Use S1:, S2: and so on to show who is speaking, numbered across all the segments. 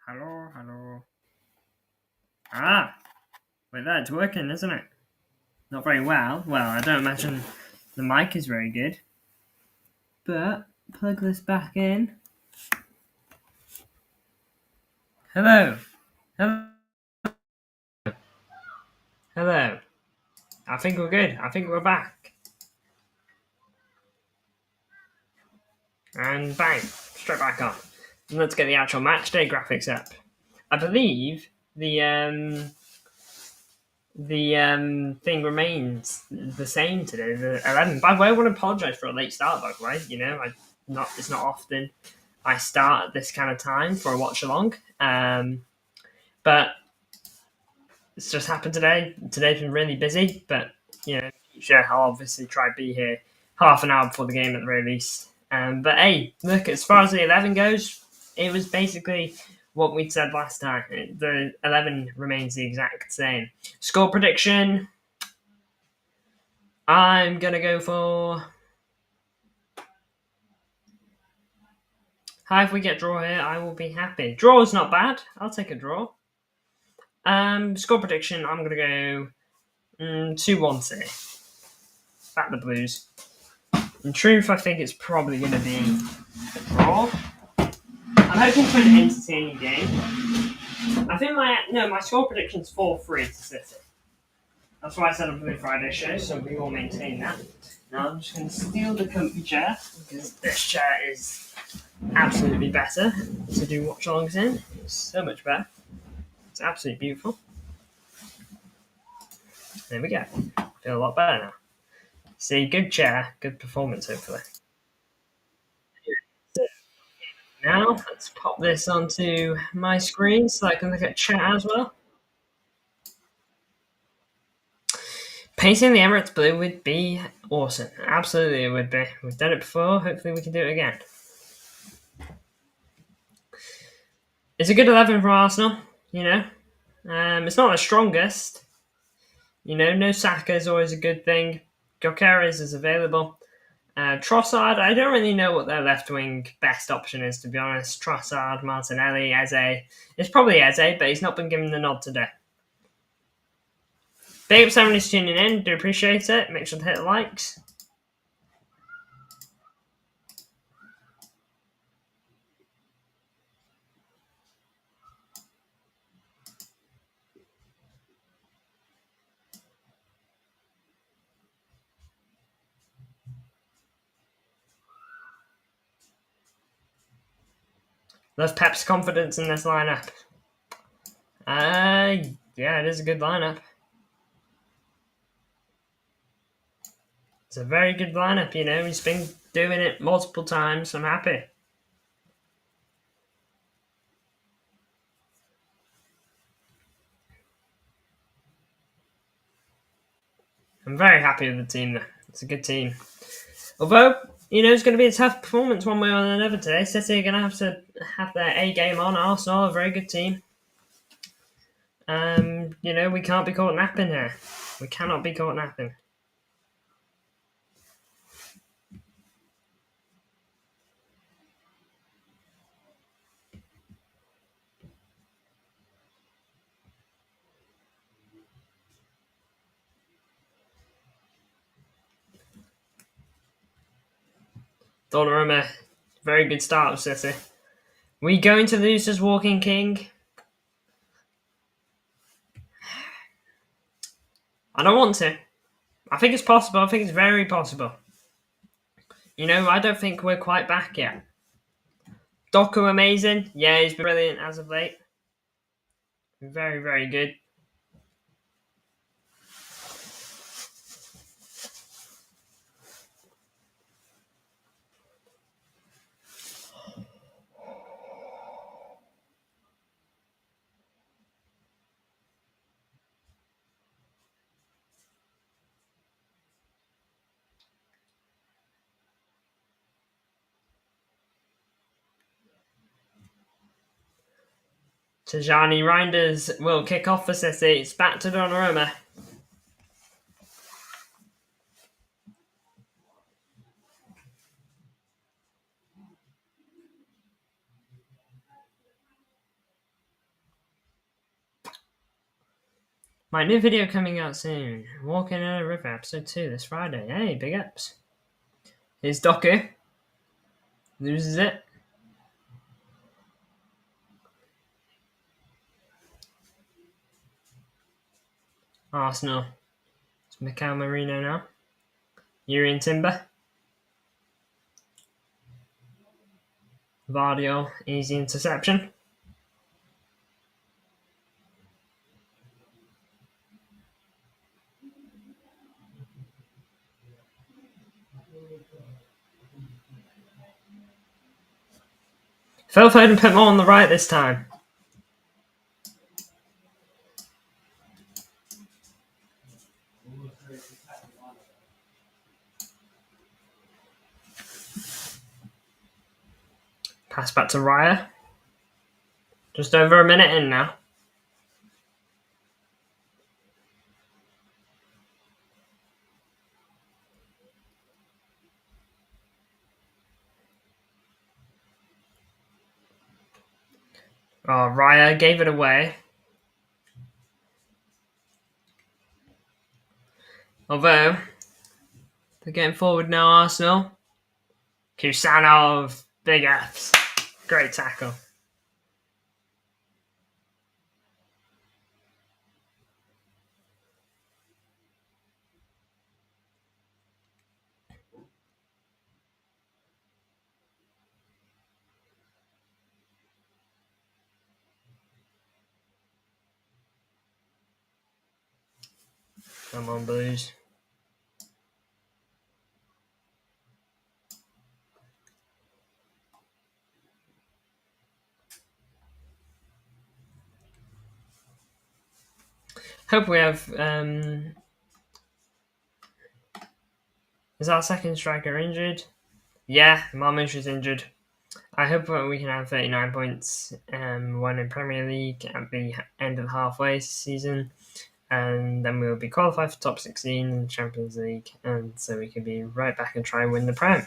S1: Hello, hello. Ah, wait, that's working, isn't it? Not very well. Well, I don't imagine the mic is very good. But plug this back in. Hello. Hello. Hello. I think we're good. I think we're back. And bang, straight back on. And let's get the actual match day graphics up. I believe the thing remains the same today. The 11. By the way, I want to apologise for a late start. By the way, it's not often I start at this kind of time for a watch along, but it's just happened today. Today's been really busy, but sure, I'll obviously try to be here half an hour before the game at the very least. But hey, look, as far as the 11 goes, it was basically what we'd said last time. The 11 remains the exact same. Score prediction. I'm going to go for... If we get draw here, I will be happy. Draw is not bad. I'll take a draw. Score prediction, I'm going to go 2-1 City. Back the Blues. In truth, I think it's probably going to be a draw. I'm hoping for an entertaining game. I think my score prediction is 4-3 to City. That's why I said on the Friday show, so we will maintain that. Now I'm just going to steal the comfy chair, because this chair is absolutely better to do watch-alongs in. It's so much better. It's absolutely beautiful. There we go. I feel a lot better now. See, good chair, good performance, hopefully. Now, let's pop this onto my screen so I can look at chat as well. Painting the Emirates blue would be awesome. Absolutely, it would be. We've done it before. Hopefully, we can do it again. It's a good 11 for Arsenal, It's not the strongest. No Saka is always a good thing. Gyökeres is available. Trossard, I don't really know what their left wing best option is, to be honest. Trossard, Martinelli, Eze. It's probably Eze, but he's not been given the nod today. Big up 70's tuning in. Do appreciate it. Make sure to hit the likes. Love Pep's confidence in this lineup. Yeah, it is a good lineup. It's a very good lineup, He's been doing it multiple times. I'm happy. I'm very happy with the team, though. It's a good team. Although, it's going to be a tough performance one way or another today. City are going to have their A game on. Arsenal, a very good team. We can't be caught napping here. We cannot be caught napping. Donnarumma, very good start of City. We going to lose as Walking King? I don't want to. I think it's possible. I think it's very possible. I don't think we're quite back yet. Doku amazing. Yeah, he's been brilliant as of late. Very, very good. Tajani Reinders will kick off for City. It's back to Donnarumma. My new video coming out soon. Walking in a River, episode 2 this Friday. Hey, big ups. Here's Doku. Loses it. Arsenal. It's Mikhail Marino now. Yuri and Timber. Vardio, easy interception. Phil Foden put more on the right this time. Pass back to Raya. Just over a minute in now. Oh, Raya gave it away. Although, they're getting forward now, Arsenal. Kusanov, big Fs. Great tackle. Come on, Blues. Hope we have. Is our second striker injured? Yeah, Marmoush is injured. I hope we can have 39 points won in Premier League at the end of the halfway season, and then we'll be qualified for top 16 in the Champions League, and so we can be right back and try and win the Prem.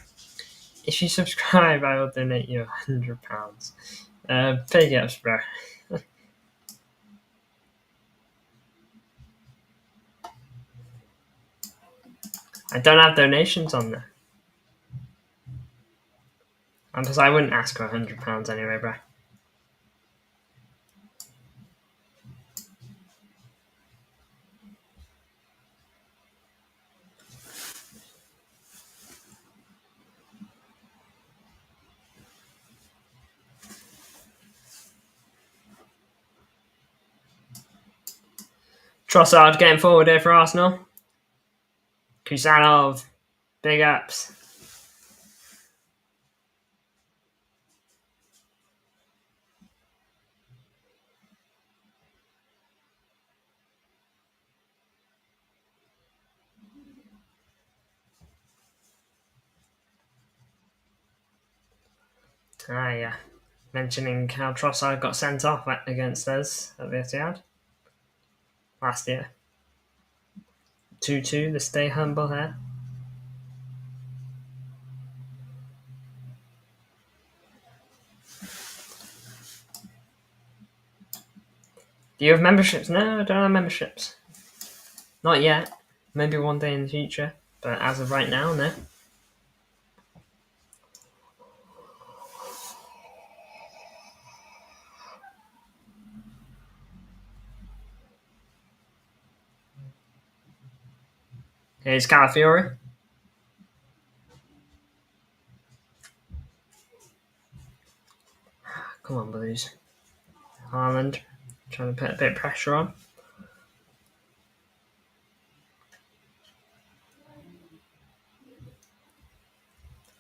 S1: If you subscribe, I will donate you £100. Big ups, bro. I don't have donations on there. And plus, I wouldn't ask for £100 anyway, bro. Trossard getting forward here for Arsenal. Kusanov, big ups. Yeah. Mentioning how Trossard got sent off against us at the Etihad last year. 2-2, the stay humble here. Do you have memberships? No, I don't have memberships. Not yet. Maybe one day in the future. But as of right now, no. Here's Calafiori. Come on, Blues. Haaland. Trying to put a bit of pressure on.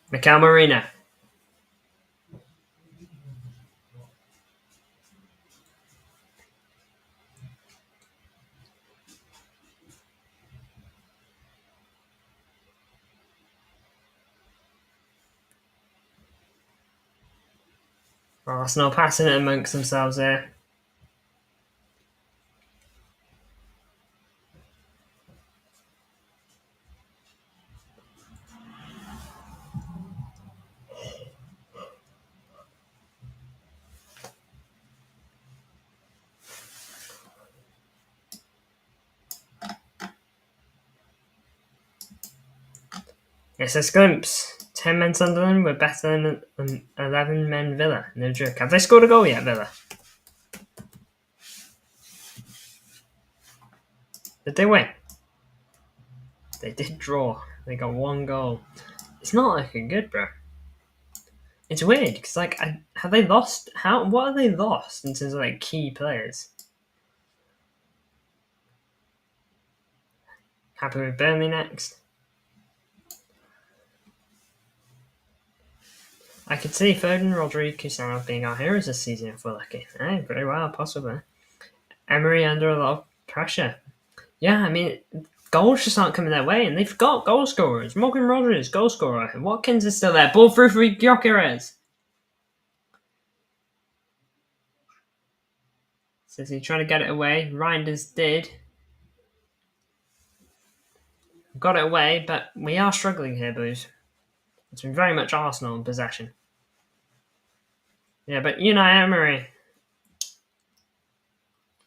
S1: Mikhail Marino. Arsenal passing it amongst themselves here. It says glimpse. 10 men Sunderland were better than 11 men Villa. No joke. Have they scored a goal yet, Villa? Did they win? They did draw. They got 1 goal. It's not looking good, bro. It's weird because, like, have they lost? What have they lost in terms of like key players? Happy with Burnley next. I could see Foden, Rodri, Kusama being our heroes this season if we're lucky. Very well, possibly. Emery under a lot of pressure. Yeah, I mean, goals just aren't coming their way, and they've got goal scorers. Morgan Rodgers, goal scorer. Watkins is still there. Ball through for Gyökeres. Says he trying to get it away. Reinders did. Got it away, but we are struggling here, Blues. It's been very much Arsenal in possession. Yeah, but Unai Emery,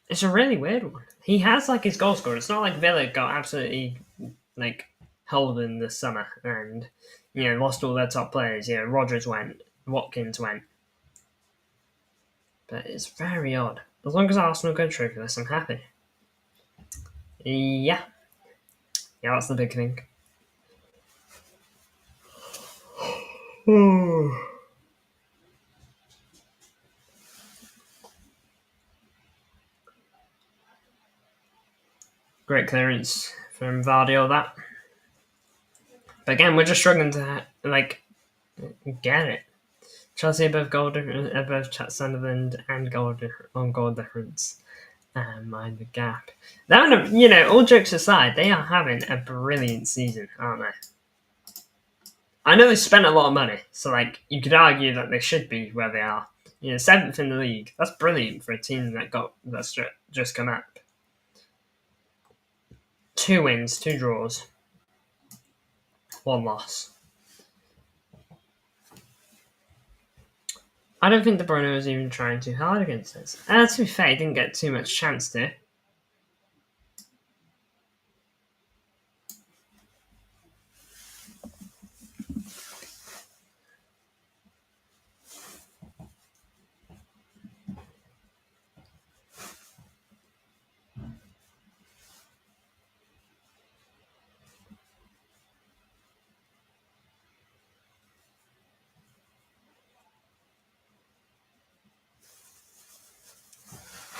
S1: it's a really weird one. He has like his goal scorer. It's not like Villa got absolutely like Holden this summer and lost all their top players. Rodgers went, Watkins went, but it's very odd. As long as Arsenal go through for this, I'm happy. Yeah, that's the big thing. Great clearance from Vardy, all that. But again, we're just struggling to get it. Chelsea above Sunderland and on goal difference. Mind the gap. All jokes aside, they are having a brilliant season, aren't they? I know they spent a lot of money, so you could argue that they should be where they are. 7th in the league. That's brilliant for a team that's just come up. 2 wins, 2 draws, 1 loss. I don't think De Bruyne was even trying too hard against us. To be fair, he didn't get too much chance to.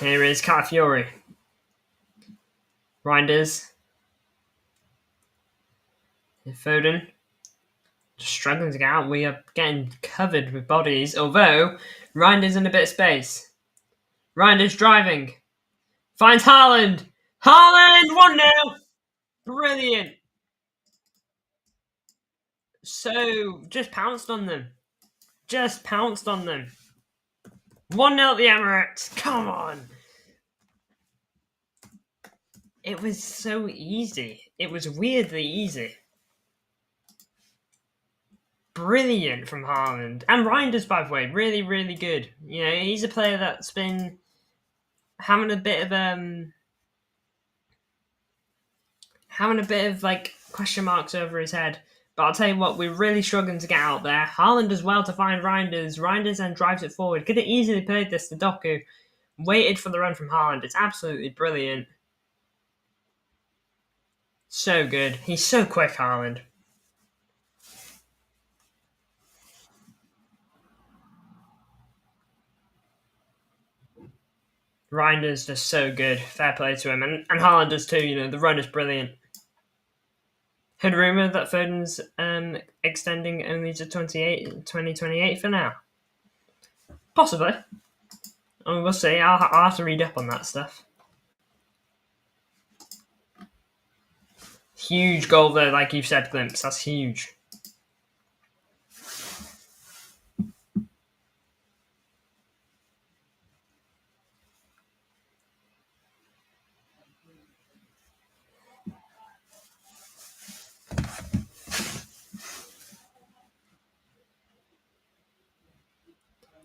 S1: Here is Calafiori. Reinders. Foden. Just struggling to get out. We are getting covered with bodies, although Reinders in a bit of space. Reinders driving. Finds Haaland. Haaland 1-0. Brilliant. So, just pounced on them. 1-0 at the Emirates. Come on. It was so easy. It was weirdly easy. Brilliant from Haaland. And Reinders, by the way, really, really good. He's a player that's been having a bit of question marks over his head. But I'll tell you what, we're really struggling to get out there. Haaland does well to find Reinders. Reinders then drives it forward. Could have easily played this to Doku. Waited for the run from Haaland. It's absolutely brilliant. So good. He's so quick, Haaland. Reinders just so good. Fair play to him. And Haaland does too. The run is brilliant. Heard rumour that Foden's extending only to 2028 for now. Possibly. We'll see. I'll have to read up on that stuff. Huge goal there, like you've said, Glimpse. That's huge.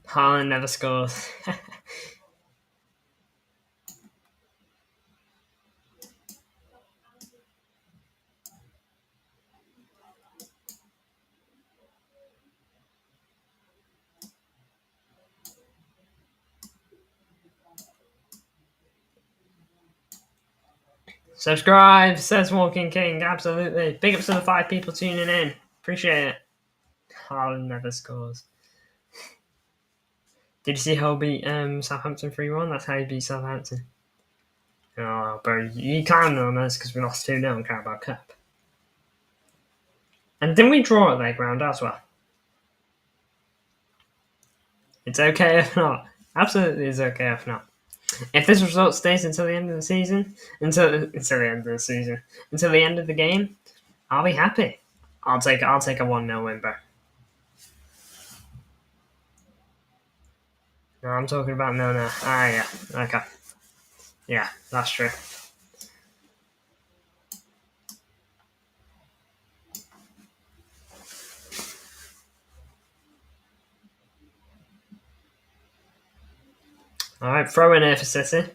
S1: Haaland never scores. Subscribe, says Walking King. Absolutely. Big ups to the 5 people tuning in. Appreciate it. Haaland never scores. Did you see Hull beat Southampton 3-1? That's how you beat Southampton. Oh, bro, you can't on us because we lost 2-0 in Carabao Cup. And didn't we draw at their ground as well? It's okay if not. Absolutely is okay if not. If this result stays until the end of the season, until the end of the game, I'll be happy. I'll take a 1-0 win, bro. No, I'm talking about no. Yeah. Okay. Yeah, that's true. Alright, throw in here for City.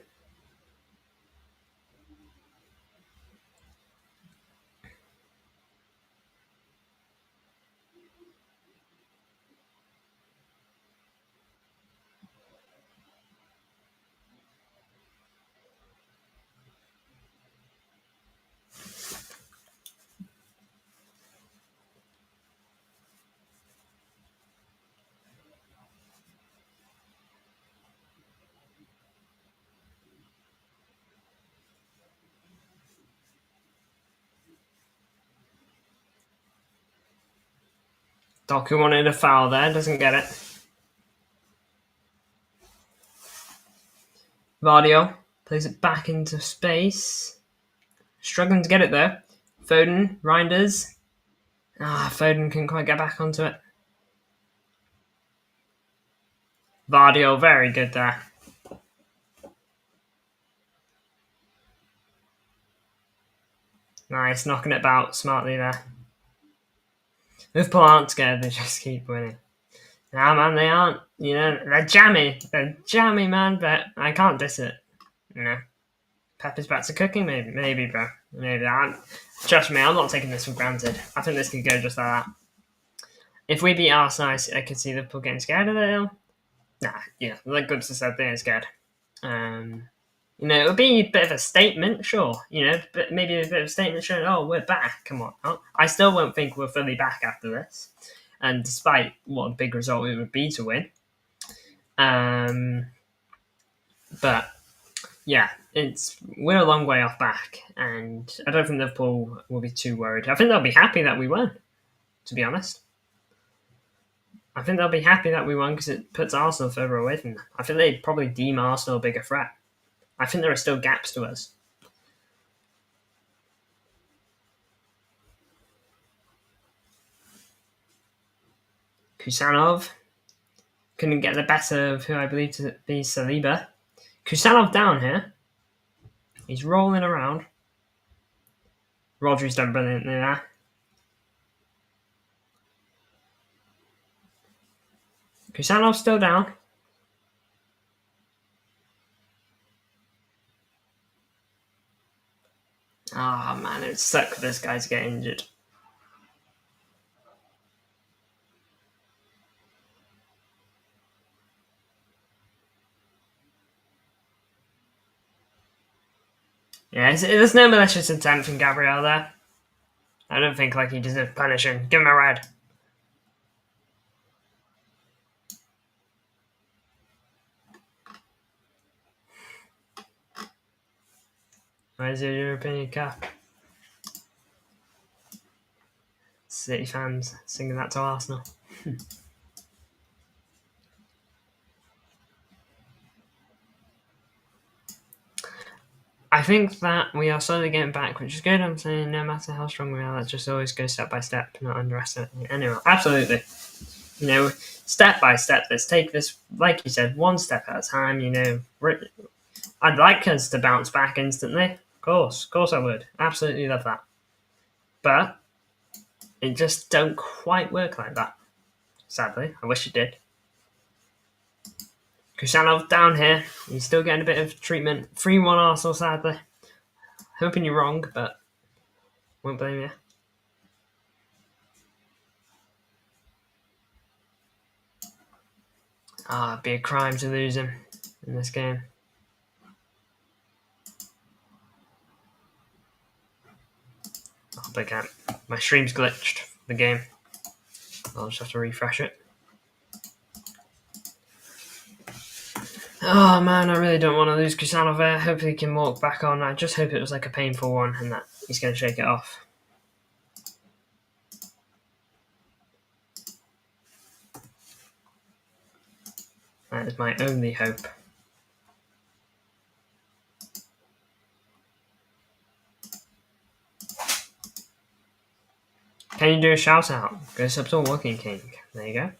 S1: Doku wanted a foul there, doesn't get it. Vardio plays it back into space. Struggling to get it there. Foden, Reinders. Foden couldn't quite get back onto it. Vardio, very good there. Nice, knocking it about smartly there. Liverpool aren't scared, they just keep winning. Nah, man, they aren't. You know, they're jammy. They're jammy, man, but I can't diss it. You know. Pep is back to cooking, maybe, bro. Maybe. Trust me, I'm not taking this for granted. I think this could go just like that. If we beat Arsenal, I could see Liverpool getting scared of it. Nah, yeah, like Goods said, they ain't scared. You know, it would be a bit of a statement, sure. You know, but maybe a bit of a statement showing, oh, we're back. Come on. Oh, I still won't think we're fully back after this. And despite what a big result it would be to win. But yeah, we're a long way off back, and I don't think Liverpool will be too worried. I think they'll be happy that we won, to be honest. I think they'll be happy that we won because it puts Arsenal further away from them. I think they probably deem Arsenal a bigger threat. I think there are still gaps to us. Kusanov couldn't get the better of who I believe to be Saliba. Kusanov down here. He's rolling around. Rodri's done brilliantly there. Kusanov's still down. Oh man, it sucks for this guy to get injured. Yeah, there's no malicious intent from Gabriel there. I don't think like he deserves punishing. Give him a red. Where's your European Cup? City fans singing that to Arsenal. I think that we are slowly getting back, which is good. I'm saying no matter how strong we are, let's just always go step by step, not underestimate anyone. Absolutely. You know, step by step, let's take this, like you said, one step at a time. You know, I'd like us to bounce back instantly. Of course I would. Absolutely love that. But it just don't quite work like that. Sadly, I wish it did. Kusanov down here. He's still getting a bit of treatment. 3-1 Arsenal, sadly. Hoping you're wrong, but won't blame you. It'd be a crime to lose him in this game. But I can't. My stream's glitched. The game. I'll just have to refresh it. Oh man, I really don't want to lose Cristiano there. Hopefully he can walk back on. I just hope it was like a painful one and that he's going to shake it off. That is my only hope. Can you do a shout out? Go sub to Walking King. There you go.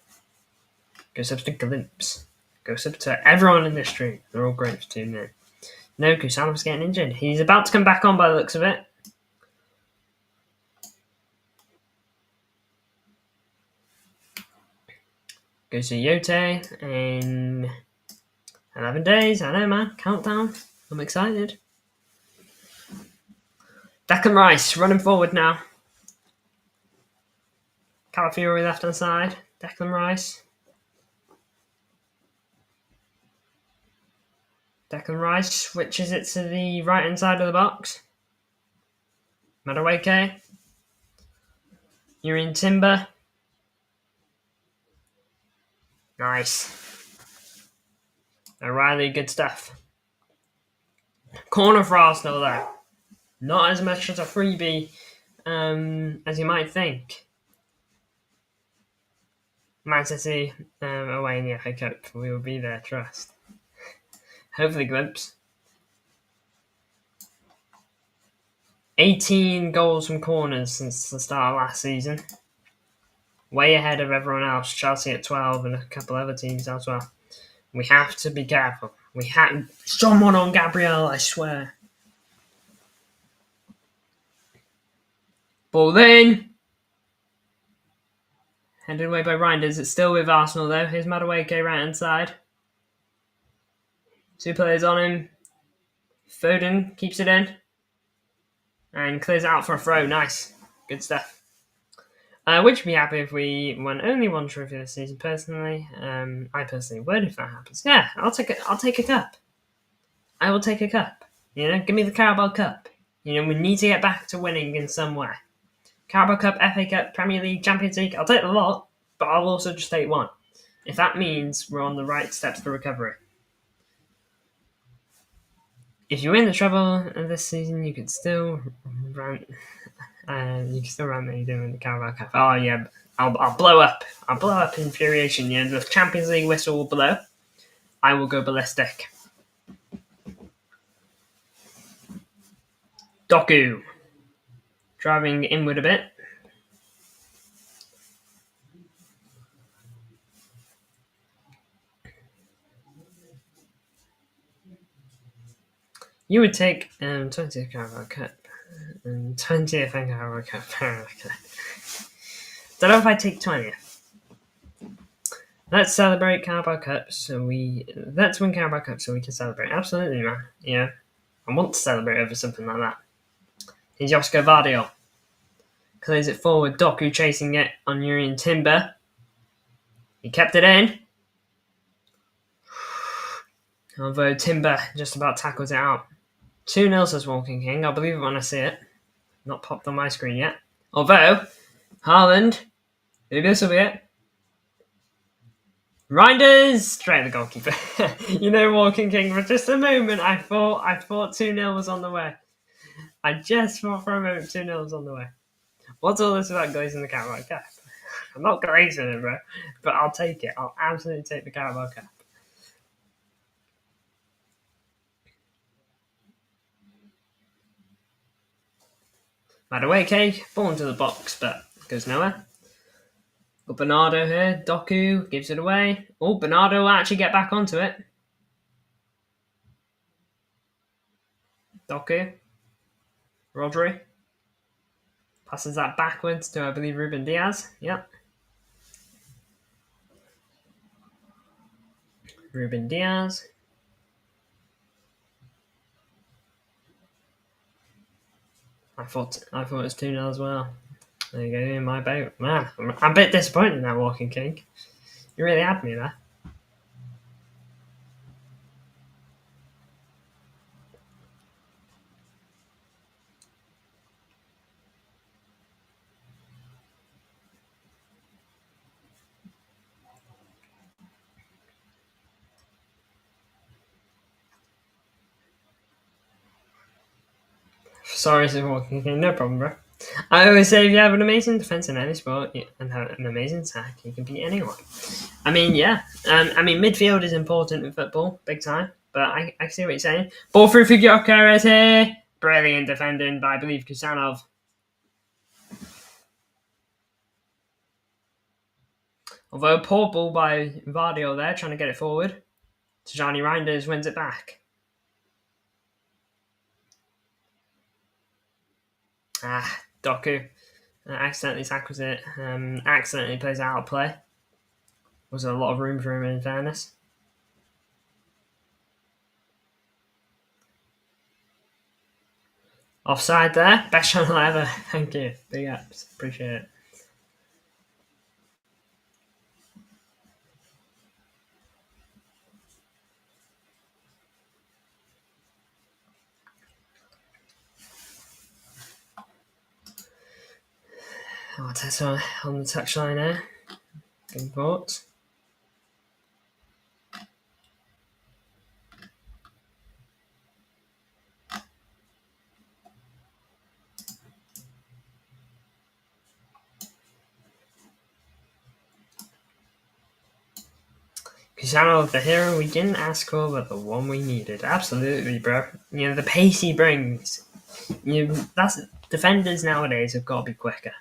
S1: Go sub to Glimpse. Go sub to everyone in this stream. They're all great for tuning in. No, Kusanova's getting injured. He's about to come back on by the looks of it. Goes to Yote in 11 days. I know, man. Countdown. I'm excited. Declan Rice running forward now. Calafiori left hand side. Declan Rice. Declan Rice switches it to the right hand side of the box. Madueke. You're in Timber. Nice. O'Reilly, good stuff. Corner for Arsenal there. Not as much as a freebie as you might think. Man City away in the FA Cup. We will be there, trust. Hopefully, Glimpse. 18 goals from corners since the start of last season. Way ahead of everyone else. Chelsea at 12 and a couple other teams as well. We have to be careful. We have someone on Gabriel, I swear. Ball in. Headed away by Reinders. It's still with Arsenal though. Here's Madueke right hand side. 2 players on him. Foden keeps it in. And clears out for a throw. Nice. Good stuff. Would you be happy if we won only one trophy this season? Personally, I personally would if that happens. Yeah, I'll take a cup. I will take a cup. You know, give me the Carabao Cup. You know, we need to get back to winning in some way. Carabao Cup, FA Cup, Premier League, Champions League. I'll take a lot, but I'll also just take one. If that means we're on the right steps for recovery. If you win the treble this season, you can still rant. You can still rant that you're doing the Carabao Cup. Oh yeah, I'll blow up. I'll blow up in infuriation. Yeah, the Champions League whistle will blow. I will go ballistic. Doku driving inward a bit. You would take 20th Carabao Cup and 20th Carabao Cup. Don't know if I take 20th. Let's celebrate Carabao Cup. Let's win Carabao Cup so we can celebrate. Absolutely, man. Yeah, I want to celebrate over something like that. Here's Josko Vardio. Clears it forward. Doku chasing it on Urian Timber. He kept it in. Although Timber just about tackles it out. 2-0 says Walking King. I'll believe it when I see it. Not popped on my screen yet. Although, Haaland. Maybe this will be it. Reinders! Straight at the goalkeeper. You know, Walking King, for just a moment, I thought 2-0 was on the way. I just thought for a moment 2-0 was on the way. What's all this about glazing the Carabao Cup? I'm not glazing it, bro. But I'll take it. I'll absolutely take the Carabao Cup. Madueke, ball into the box, but goes nowhere. Got Bernardo here. Doku gives it away. Oh, Bernardo will actually get back onto it. Doku. Rodri. Passes that backwards to, I believe, Ruben Diaz. Yep. Ruben Diaz. I thought it was 2-0 as well. There you go, in my boat. Man, I'm a bit disappointed now, Walking King. You really had me there. Sorry, no problem, bro. I always say if you have an amazing defense in any sport and have an amazing attack, you can beat anyone. I mean, yeah. Midfield is important in football, big time. But I see what you're saying. Ball through for Gyökeres here. Brilliant defending by, I believe, Kusanov. Although a poor ball by Vardio there, trying to get it forward. Tijani Reinders wins it back. Doku accidentally tackles it. Accidentally plays out of play. Was a lot of room for him, in fairness. Offside there. Best channel ever. Thank you. Big ups. Appreciate it. That's on the touchline there. Good thoughts. Kusanov, the hero we didn't ask for, but the one we needed. Absolutely, bro. The pace he brings. That's defenders nowadays have got to be quicker.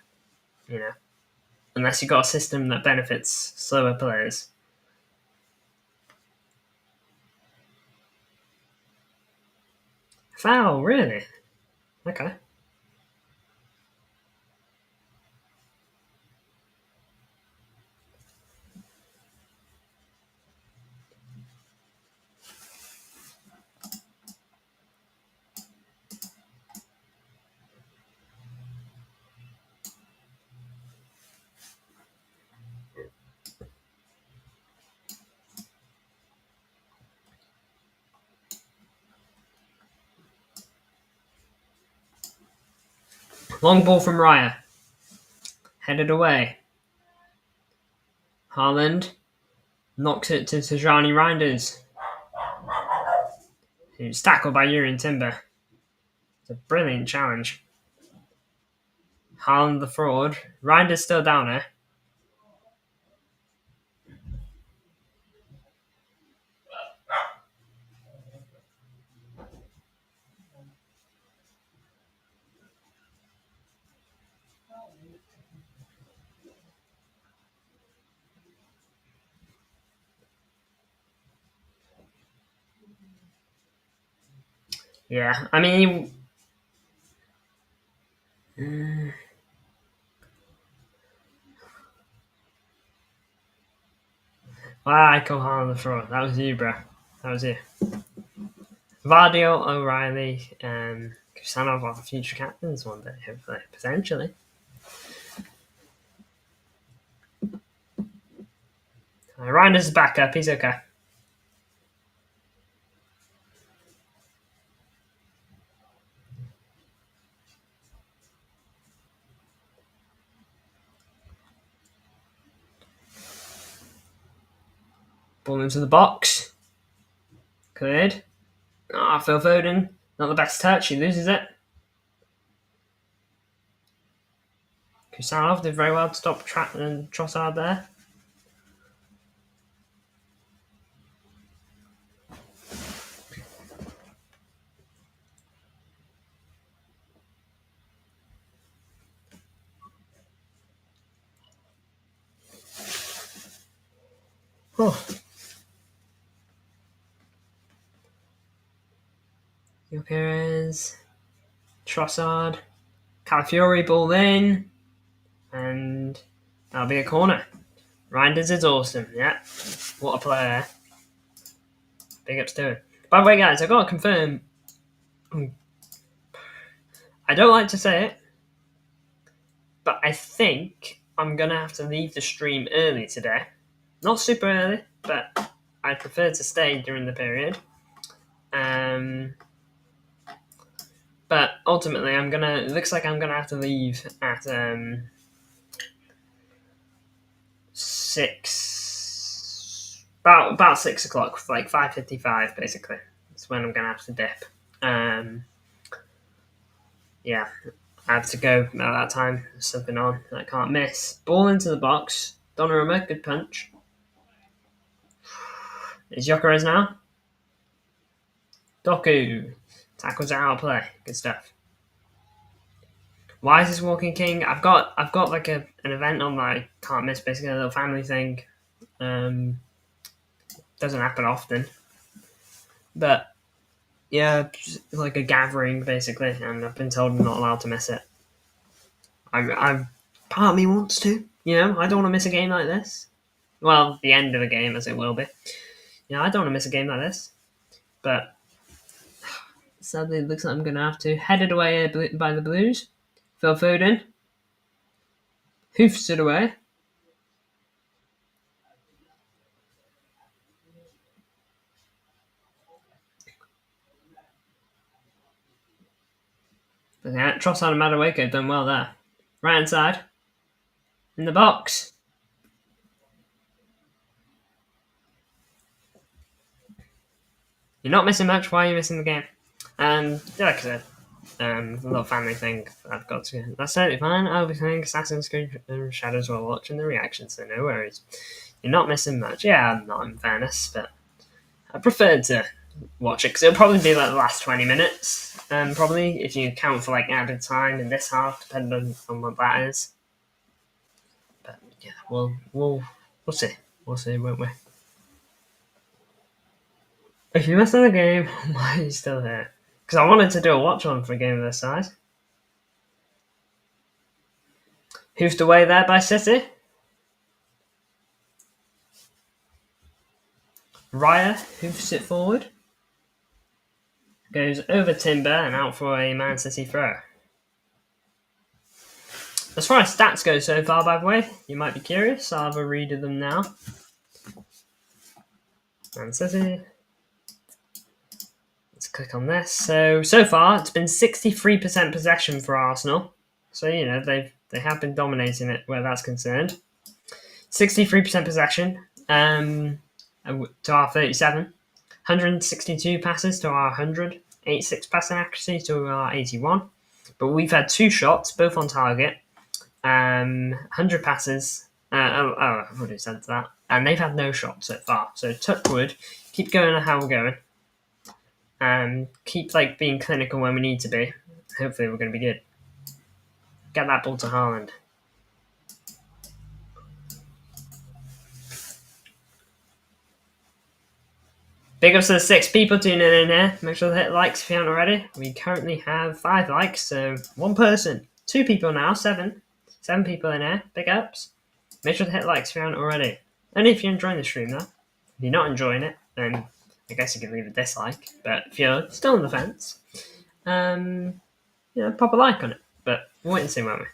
S1: Unless you've got a system that benefits slower players. Foul, really? Okay. Long ball from Raya. Headed away. Haaland knocks it to Tijani Reinders. Who's tackled by Urian Timber. It's a brilliant challenge. Haaland the fraud. Reinders still down here. Yeah, I mean... I call Haaland the fraud. That was you, bro. That was you. Vardio, O'Reilly, and Kusanov are future captains one day, hopefully. Potentially. Reinders is back up. He's okay. Ball into the box. Cleared. Phil Foden. Not the best touch. He loses it. Kusanov did very well to stop Trossard there. Gyökeres, Trossard, Calafiori ball in, and that'll be a corner. Reinders is awesome, yeah. What a player. Big ups to him. By the way, guys, I've got to confirm. I don't like to say it, but I think I'm going to have to leave the stream early today. Not super early, but I'd prefer to stay during the period. But ultimately, it looks like I'm gonna have to leave at 6, about 6 o'clock, like 5:55, basically. That's when I'm gonna have to dip. Yeah, I have to go at that time. There's something on. I can't miss. Ball into the box. Donnarumma, good punch. It's Jokeres now. Doku. Tackles out of play. Good stuff. Why is this walking king? I've got like an event on that I can't miss, basically a little family thing. Doesn't happen often. But yeah, like a gathering basically, and I've been told I'm not allowed to miss it. I part of me wants to, I don't want to miss a game like this. Well, the end of a game, as it will be. I don't want to miss a game like this. But sadly, it looks like I'm going to have to. Headed away by the Blues. Phil Foden. Hoofs it away. But yeah, Trossard and Madueke done well there. Right hand side. In the box. You're not missing much. Why are you missing the game? Like I said, a little family thing I've got to go. That's totally fine. I'll be playing Assassin's Creed Shadows while watching the reactions, so no worries. You're not missing much. Yeah, I'm not, in fairness, but I prefer to watch it because it'll probably be like the last 20 minutes. Probably, if you count for like added time in this half, depending on what that is. But yeah, we'll see. We'll see, won't we? If you're missing the game, why are you still here? Because I wanted to do a watch on for a game of this size. Hoofed away there by City. Raya hoofs it forward. Goes over Timber and out for a Man City throw. As far as stats go so far, by the way, you might be curious. I'll have a read of them now. Man City. Let's click on this. So far, it's been 63% possession for Arsenal. So, they have been dominating it where that's concerned. 63% possession to our 37. 162 passes to our 100. 86 passing accuracy to our 81. But we've had 2 shots, both on target. 100 passes. I've already said that. And they've had no shots so far. So touch wood. Keep going how we're going. Keep being clinical when we need to be. Hopefully we're going to be good. Get that ball to Haaland. Big ups to the 6 people tuning in here. Make sure to hit likes if you haven't already. We currently have 5 likes, so 1 person. 2 people now, 7. 7 people in here. Big ups. Make sure to hit likes if you haven't already. Only if you're enjoying the stream, though. If you're not enjoying it, then I guess you can leave a dislike. But if you're still on the fence, pop a like on it. But we'll wait and see, won't we?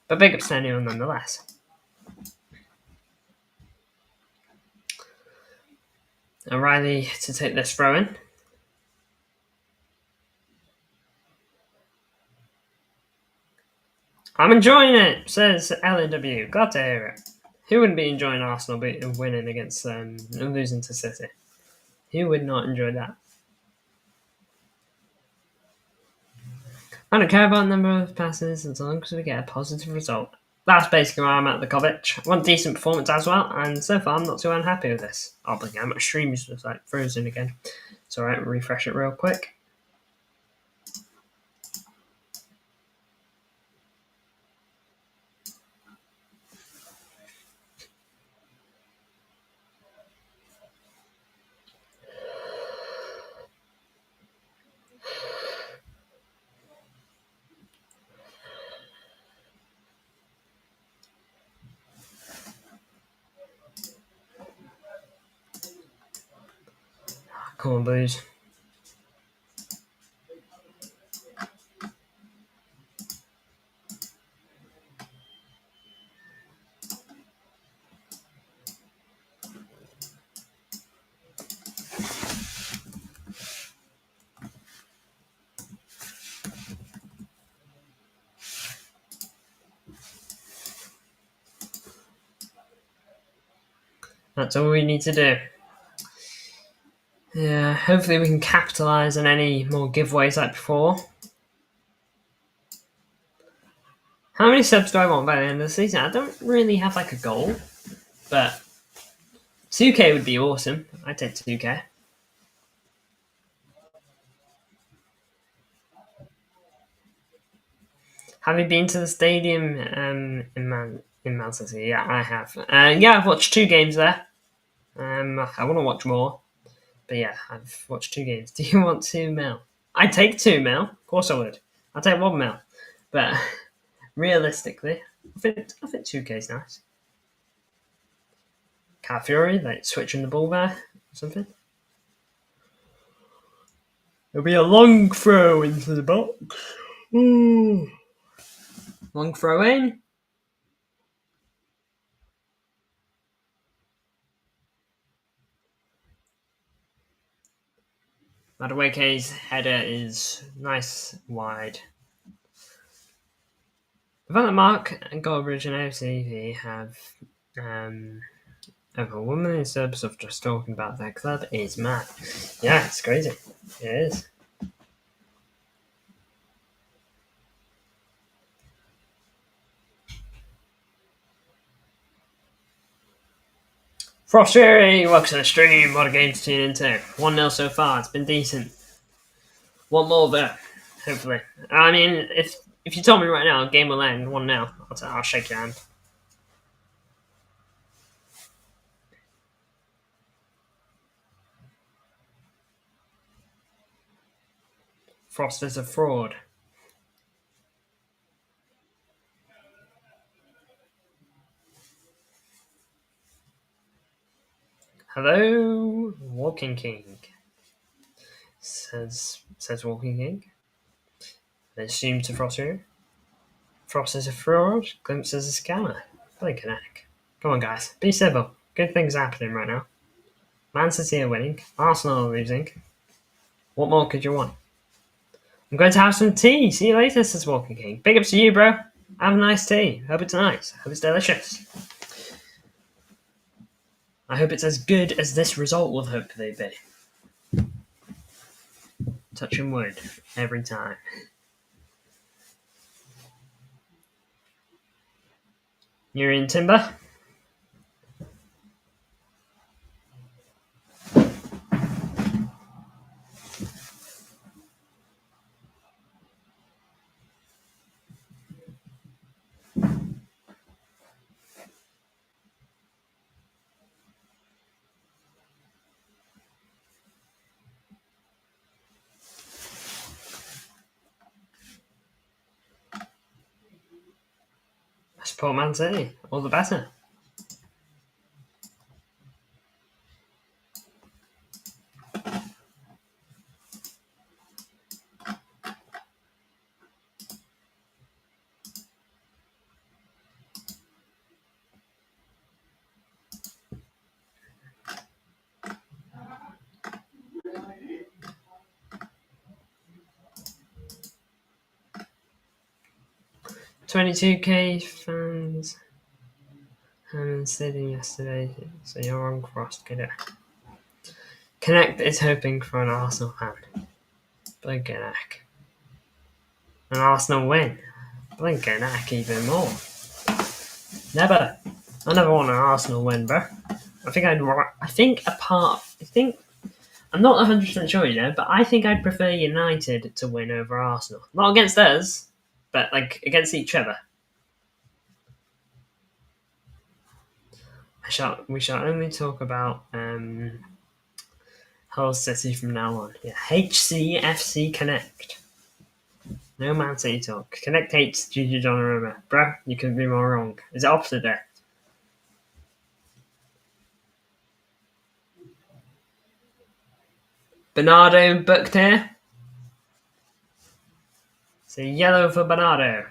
S1: But big ups to anyone nonetheless. O'Reilly to take this throw in. I'm enjoying it, says LNW. Glad to hear it. Who wouldn't be enjoying Arsenal winning against losing to City? Who would not enjoy that? I don't care about the number of passes as long as we get a positive result. That's basically where I'm at the Kovic. One decent performance as well, and so far I'm not too unhappy with this. Oh, but yeah, my stream is just frozen again. It's alright, refresh it real quick. Come on, Blues. That's all we need to do. Yeah, hopefully we can capitalise on any more giveaways like before. How many subs do I want by the end of the season? I don't really have like a goal, but 2K would be awesome. I'd take 2K. Have you been to the stadium in Man City? Yeah, I have. Yeah, I've watched 2 games there. I want to watch more, but yeah, I've watched 2 games. Do you want 2 mil? I'd take 2 mil. Of course I would. I'll take 1 mil, but realistically, I think 2K is nice. Cat Fury, like switching the ball there or something. It'll be a long throw into the box. Ooh. Long throw in. Madueke's header is nice wide. The fact that Mark and Goldbridge and OCV have over 1 million subs of just talking about their club is mad. Yeah, it's crazy. It is. Frost Fury, welcome to the stream. What a game to tune into. 1-0 so far. It's been decent. One more there, hopefully. I mean, if you told me right now, game will end 1-0, I'll shake your hand. Frost is a fraud. Hello, Walking King. Says Walking King. They assume to Frost here. Frost is a fraud. Glimpse is a scammer. Play Connect. Come on, guys. Be civil. Good things happening right now. Man City are winning. Arsenal are losing. What more could you want? I'm going to have some tea. See you later, says Walking King. Big ups to you, bro. Have a nice tea. Hope it's nice. Hope it's delicious. I hope it's as good as this result will hopefully be. Touching wood every time. You're in Timber? I support Man City. All the better. $22K fans haven't said yesterday, so you're on Frost. Get it. Connect is hoping for an Arsenal fan. Blinkenack. An Arsenal win. Blinkenack even more. Never. I never want an Arsenal win, bro. I'm not 100% sure, but I think I'd prefer United to win over Arsenal. Not against us, but like against each other. We shall only talk about Hull City from now on. Yeah, HCFC Connect. No Man City talk. Connect hates Gigi Donnarumma. Bruh, you couldn't be more wrong. Is it opposite there? Bernardo booked here. So yellow for Bernardo.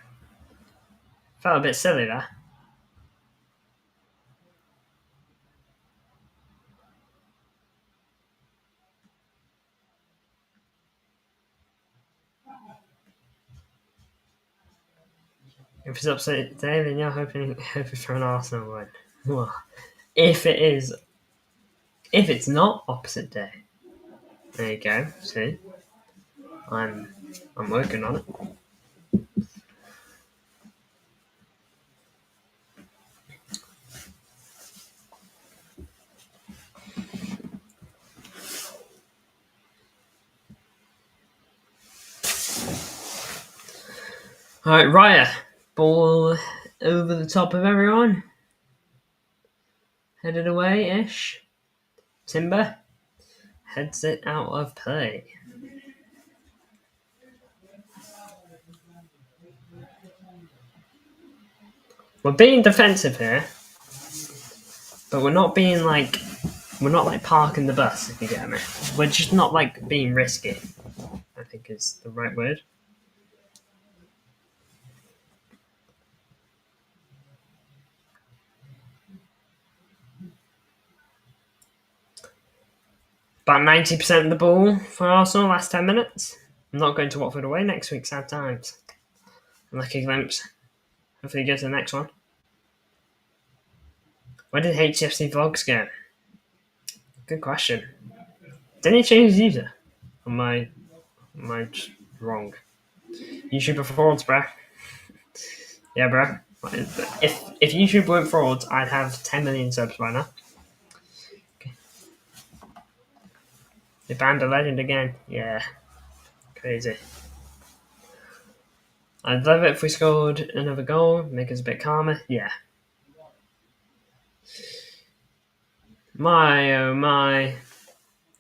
S1: Felt a bit silly there. If it's upset today, then you're hoping for an Arsenal win. Well, if it's not opposite day, there you go. See, I'm working on it. Alright, Raya. Ball over the top of everyone. Headed away-ish. Timber heads it out of play. We're being defensive here, but we're not being like, we're not like parking the bus, if you get me. We're just not like being risky, I think is the right word. About 90% of the ball for Arsenal last 10 minutes. I'm not going to Watford away next week, sad times. Lucky glimpse. Hopefully he goes to the next one. Where did HFC Vlogs go? Good question. Didn't he change his user? Am I just wrong? YouTube frauds, bruh. Yeah, bruh. If YouTube weren't frauds, I'd have 10 million subs by now. Okay. They banned a legend again. Yeah. Crazy. I'd love it if we scored another goal, make us a bit calmer. Yeah. My, oh my.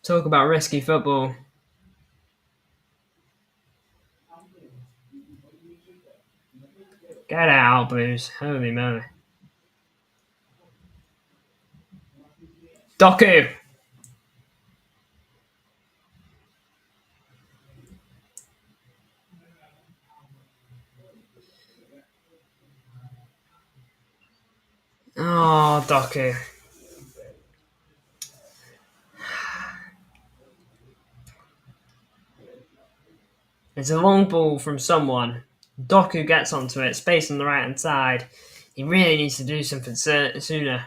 S1: Talk about risky football. Get out, Blues. Holy moly. Doku! Oh, Doku. It's a long ball from someone. Doku gets onto it, space on the right hand side. He really needs to do something sooner.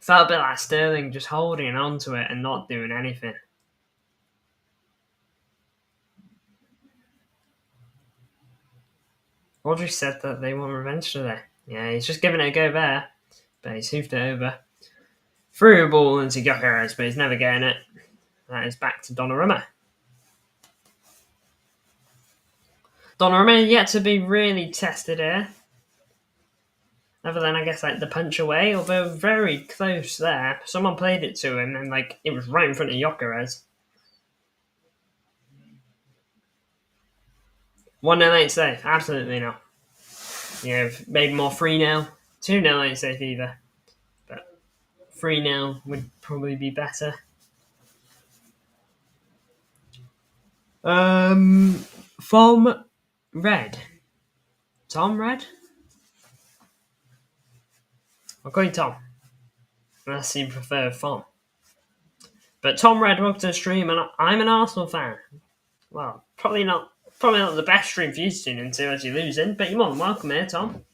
S1: Felt a bit like Sterling just holding on to it and not doing anything. Rodri said that they want revenge today. Yeah, he's just giving it a go there, but he's hoofed it over. Threw a ball into Gyökeres, but he's never getting it. That is back to Donnarumma. Donnarumma yet to be really tested here. Other than, I guess, like the punch away, although very close there. Someone played it to him, and like it was right in front of Gyökeres. 1-0 ain't safe. Absolutely not. Maybe more 3-0. 2-0 ain't safe either. But 3-0 would probably be better. From Red. Tom Red? I'll call you Tom. Unless you prefer Fon. But Tom Red, welcome to the stream, and I'm an Arsenal fan. Well, probably not the best stream for you to tune into as you're losing, but you're more than welcome here, Tom.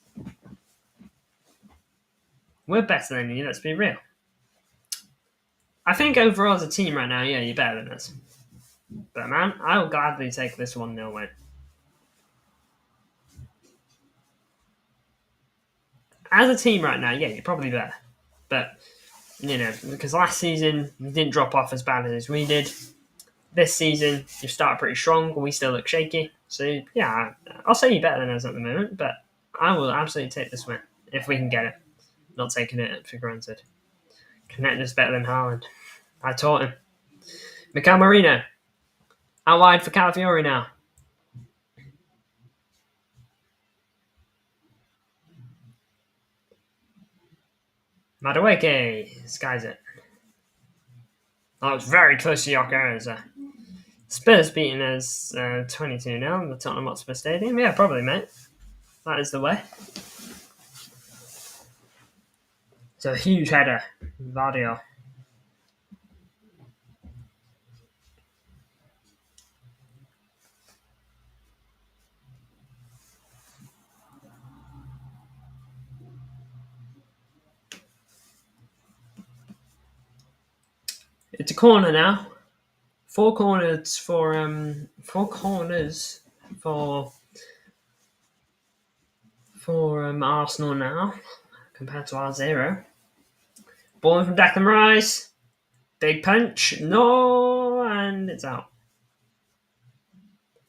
S1: We're better than you, let's be real. I think overall as a team right now, yeah, you're better than us. But man, I will gladly take this 1-0 win. As a team right now, yeah, you're probably better. But, because last season you didn't drop off as bad as we did. This season, you started pretty strong, but we still look shaky. So, yeah, I'll say you're better than us at the moment, but I will absolutely take this win if we can get it. Not taking it for granted. Connect is better than Haaland. I taught him. Mikel Merino. Out wide for Calafiori now. Madueke skies it. That was very close to Gyökeres. Spurs beating us 22-0 in the Tottenham Hotspur Stadium. Yeah, probably, mate. That is the way. It's a huge header. Vardio. It's a corner now. Four corners for Arsenal now, compared to our 0. Ball in from Declan Rice. Big punch. No, and it's out.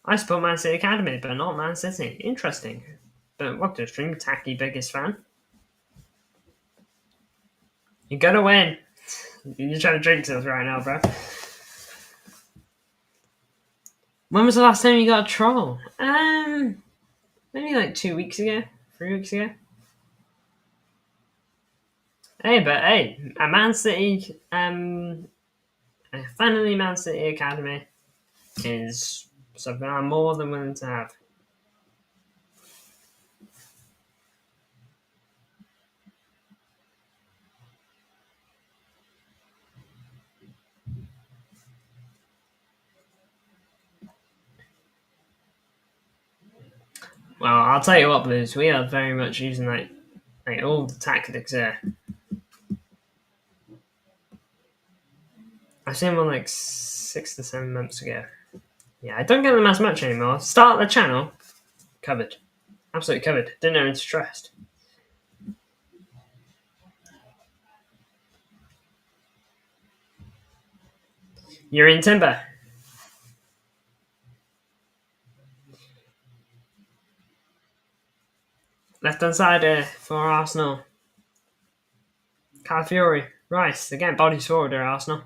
S1: I support Man City Academy, but not Man City. Interesting. But what the stream tacky biggest fan? You're gonna win. You're trying to drink us right now, bro. When was the last time you got a troll? Maybe like 2 weeks ago, 3 weeks ago. Hey, a Man City, finally Man City Academy is something I'm more than willing to have. Well, I'll tell you what, Blues, we are very much using like all the tactics here. I've seen one like 6 to 7 months ago. Yeah, I don't get them as much anymore. Start the channel, covered. Absolutely covered. Didn't know it's stressed. You're in timber. Left hand side for Arsenal. Calafiori. Rice. Again, bodies forward there, Arsenal.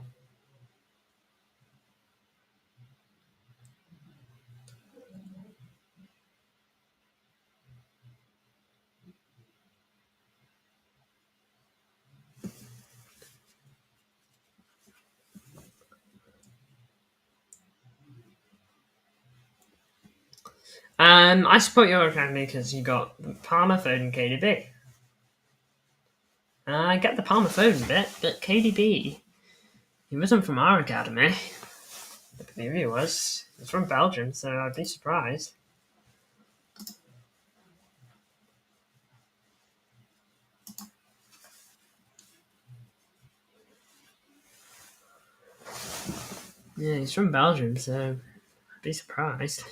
S1: I support your academy because you got Palmer, Foden, KDB. I get the Palmer Foden bit, but KDB, he wasn't from our academy. Maybe he was. He's from Belgium, so I'd be surprised. Yeah, he's from Belgium, so I'd be surprised.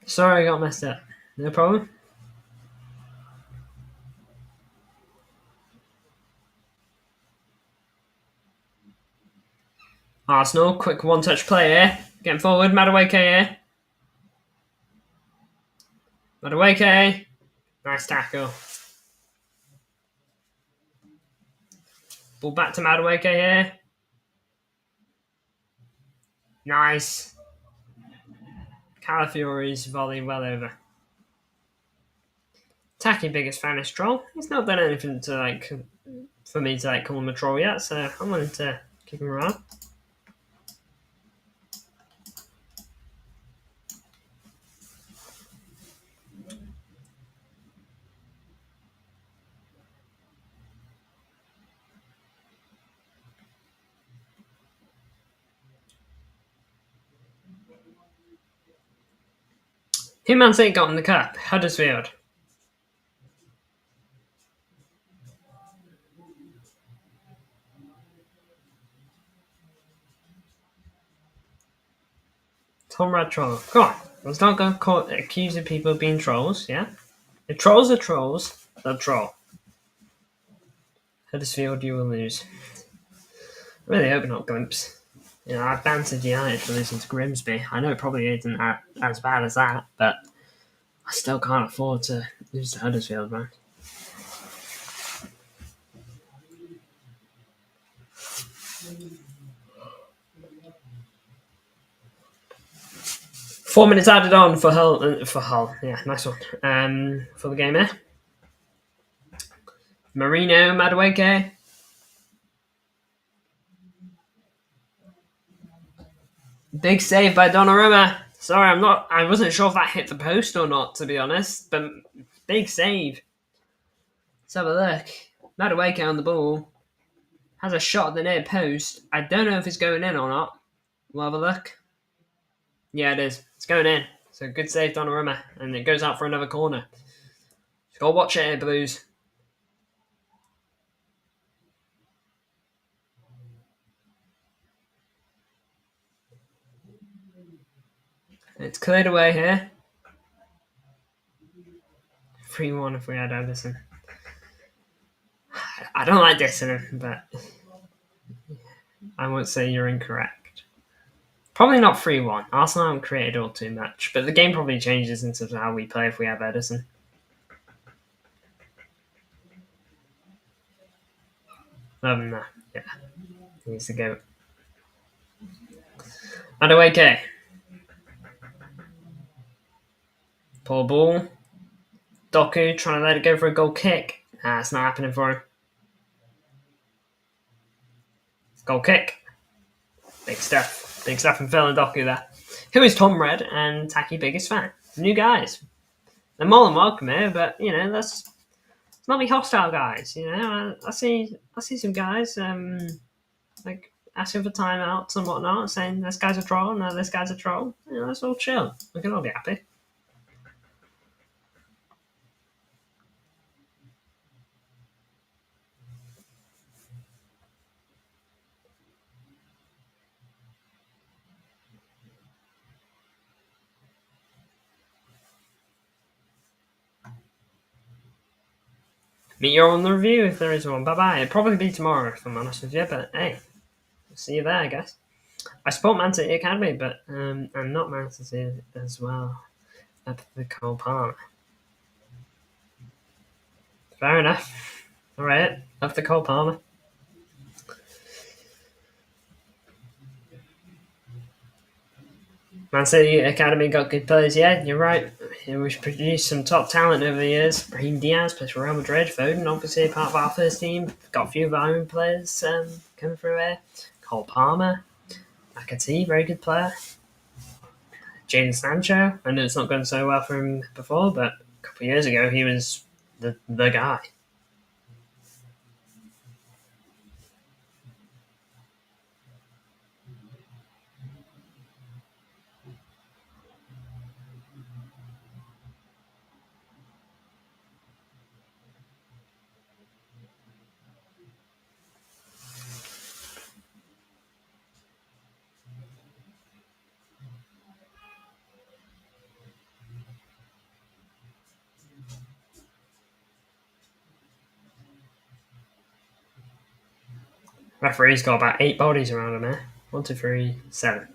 S1: Sorry, I got messed up. No problem. Arsenal, quick one-touch play here. Getting forward, Madueke here. Madueke. Nice tackle. Ball back to Madueke here. Nice. Calafiori's volley well over. Tacky biggest fan is troll. He's not done anything to for me to call him a troll yet, so I'm willing to keep him around. Who Man City got in the cup? Huddersfield. Tom Rad troll. Come on. Let's not go accusing people of being trolls, yeah? If trolls are trolls, they'll troll. Huddersfield, you will lose. I really hope not, Glimps. You know, I bantered United for losing to Grimsby. I know it probably isn't as bad as that, but I still can't afford to lose to Huddersfield, man. Four minutes added on for Hull. Yeah, nice one. For the game here. Marino, Madueke. Big save by Donnarumma. Sorry, I wasn't sure if that hit the post or not, to be honest. But big save. Let's have a look. Madueke on the ball. Has a shot at the near post. I don't know if it's going in or not. We'll have a look. Yeah, it is. It's going in. So good save, Donnarumma. And it goes out for another corner. Go watch it here, Blues. It's cleared away here. 3-1 if we had Anderson. I don't like dissing him, but I won't say you're incorrect. Probably not 3-1. Arsenal haven't created all too much, but the game probably changes in terms of how we play if we have Edison. Yeah, he needs to go. Madueke. Poor ball. Doku trying to let it go for a goal kick. Nah, it's not happening for him. Goal kick. Big stuff. Big stuff from Phil and Doku there. Who is Tom Red and Taki biggest fan? New guys. They're more than welcome here, but let's not be hostile guys. I see some guys like asking for timeouts and whatnot, saying this guy's a troll, no, this guy's a troll. Let's all chill. We can all be happy. Meet you on the review if there is one. Bye bye. It'll probably be tomorrow if I'm honest with you, but hey, see you there, I guess. I support Man City Academy, but I'm not Man City as well. Up the Cole Palmer. Fair enough. Alright, up the Cole Palmer. Man City Academy got good players, yeah, you're right. We've produced some top talent over the years. Brahim Diaz plays for Real Madrid. Foden, obviously, part of our first team. Got a few of our own players coming through here. Cole Palmer. Akati, very good player. Jadon Sancho. I know it's not going so well for him before, but a couple of years ago, he was the guy. Referee's got about 8 bodies around him there. 1, 2, 3, 7.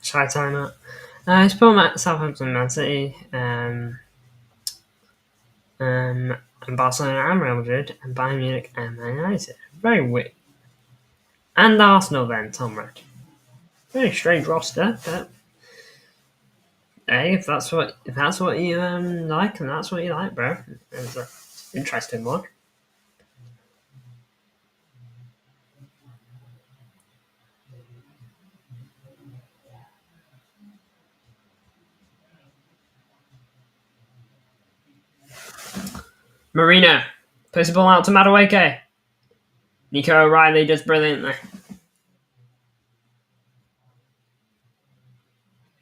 S1: Try timeout. It's put at Southampton, Man City, and Barcelona and Real Madrid, and Bayern Munich and Man United. Very weird. And Arsenal then, Tom Red. Very strange roster, but hey, if that's what you like, and that's what you like, bro. It's an interesting one. Marino plays the ball out to Madueke. Nico O'Reilly does brilliantly.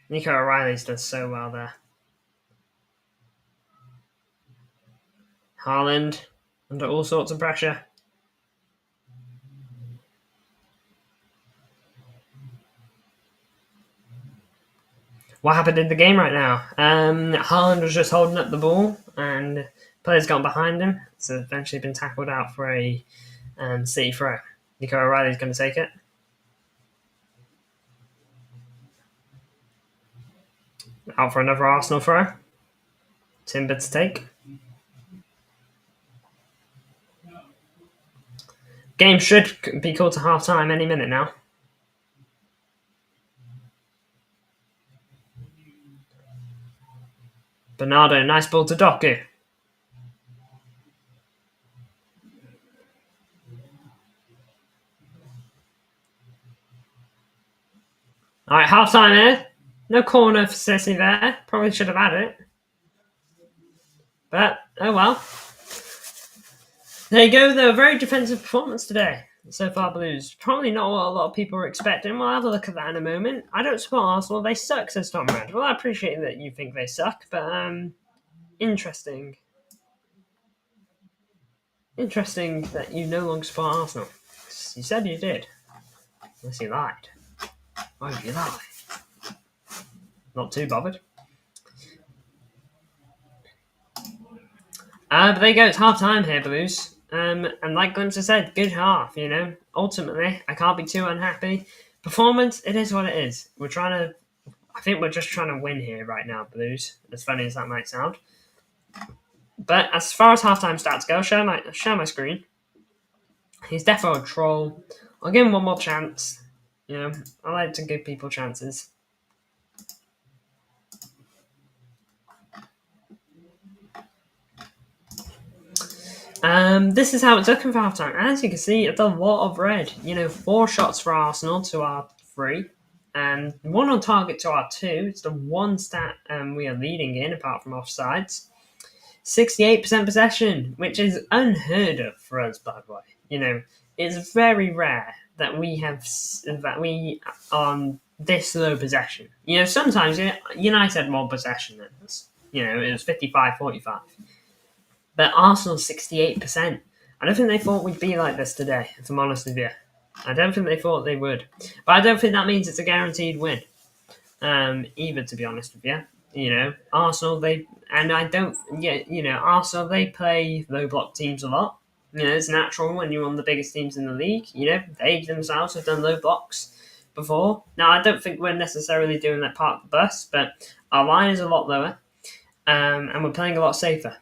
S1: Nico O'Reilly's does so well there. Haaland under all sorts of pressure. What happened in the game right now? Haaland was just holding up the ball, and players got behind him. It's eventually been tackled out for a City throw. Nico O'Reilly's going to take it. Out for another Arsenal throw. Timber to take. Game should be called to half time any minute now. Bernardo, nice ball to Doku. Alright, half time here. No corner for City there. Probably should have had it. But, oh well. There you go, though. Very defensive performance today. So far, Blues. Probably not what a lot of people are expecting. We'll have a look at that in a moment. I don't support Arsenal. They suck, says Tom Rand. Well, I appreciate that you think they suck, but interesting. Interesting that you no longer support Arsenal. You said you did. Unless you lied. Why would you lie? Not too bothered. But there you go. It's half time here, Blues. And like Glimpser said, good half. Ultimately, I can't be too unhappy. Performance, it is what it is. I think we're just trying to win here right now, Blues. As funny as that might sound. But as far as halftime stats go, I'll share my screen. He's definitely a troll. I'll give him one more chance. I like to give people chances. This is how it's looking for halftime. As you can see, it's a lot of red. 4 shots for Arsenal to our 3, and 1 on target to our 2. It's the one stat we are leading in, apart from offsides. 68% possession, which is unheard of for us, by the way. It's very rare that we on this low possession. Sometimes United had more possession than us. It was 55-45. But Arsenal 68%. I don't think they thought we'd be like this today, if I'm honest with you. I don't think they thought they would. But I don't think that means it's a guaranteed win. Either, to be honest with you. Arsenal, Arsenal, they play low block teams a lot. It's natural when you're one of the biggest teams in the league. They themselves have done low blocks before. Now, I don't think we're necessarily doing that part of the bus, but our line is a lot lower, and we're playing a lot safer,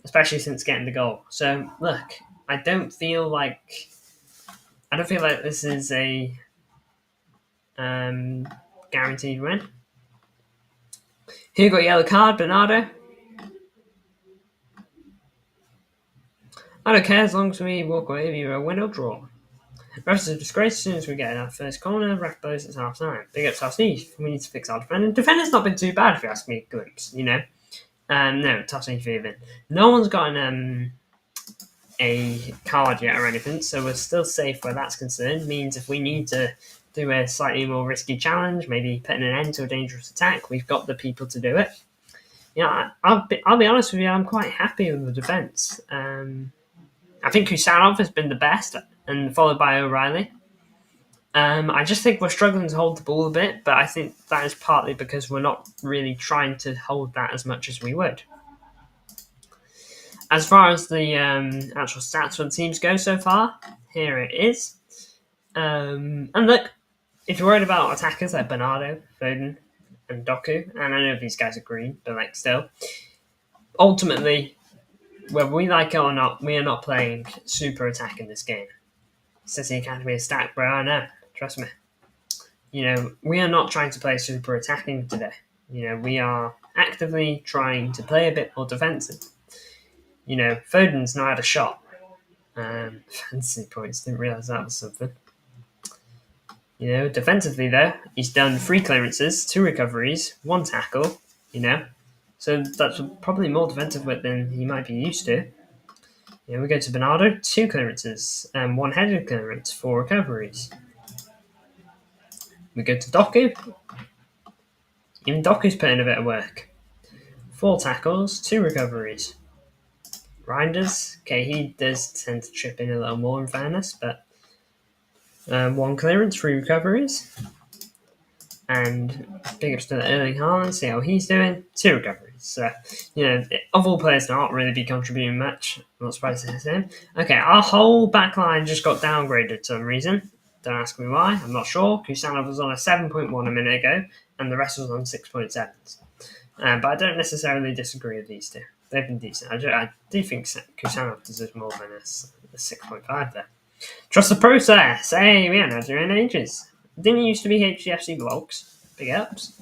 S1: especially since getting the goal. So, look, I don't feel like this is a guaranteed win. Who got yellow card? Bernardo. I don't care as long as we walk away with either a win or draw. Refs is a disgrace as soon as we get in our first corner. Ref blows at half time. Big ups our Steve. We need to fix our defending. Defending's not been too bad if you ask me, Glimpse, No, tough Steve even. No one's gotten a card yet or anything, so we're still safe where that's concerned. Means if we need to do a slightly more risky challenge, maybe putting an end to a dangerous attack, we've got the people to do it. I'll be honest with you, I'm quite happy with the defence. I think Kusanov has been the best, and followed by O'Reilly. I just think we're struggling to hold the ball a bit, but I think that is partly because we're not really trying to hold that as much as we would. As far as the actual stats for the teams go so far, here it is. And look, if you're worried about attackers like Bernardo, Foden, and Doku, and I know these guys are green, but still, ultimately, whether we like it or not, we are not playing super attack in this game. City Academy is stacked, bro. I know. Trust me. We are not trying to play super attacking today. We are actively trying to play a bit more defensive. Foden's not had a shot. Fancy points. Didn't realise that was something. Defensively, though, he's done 3 clearances, 2 recoveries, 1 tackle. So that's probably more defensive work than he might be used to. We go to Bernardo, 2 clearances, 1 headed clearance, 4 recoveries. We go to Doku. Even Doku's put in a bit of work. 4 tackles, 2 recoveries. Reinders, okay, he does tend to chip in a little more in fairness, but 1 clearance, 3 recoveries. And big ups to Erling Haaland, see how he's doing. 2 recoveries. So, of all players to not really be contributing much, I'm not surprised to see him. Okay, our whole back line just got downgraded for some reason. Don't ask me why, I'm not sure. Kusanov was on a 7.1 a minute ago, and the rest was on 6.7. But I don't necessarily disagree with these 2. They've been decent. I do think Kusanov deserves more than a 6.5 there. Trust the process. Hey, we haven't had you in ages. Didn't it used to be HDFC vlogs? Big ups.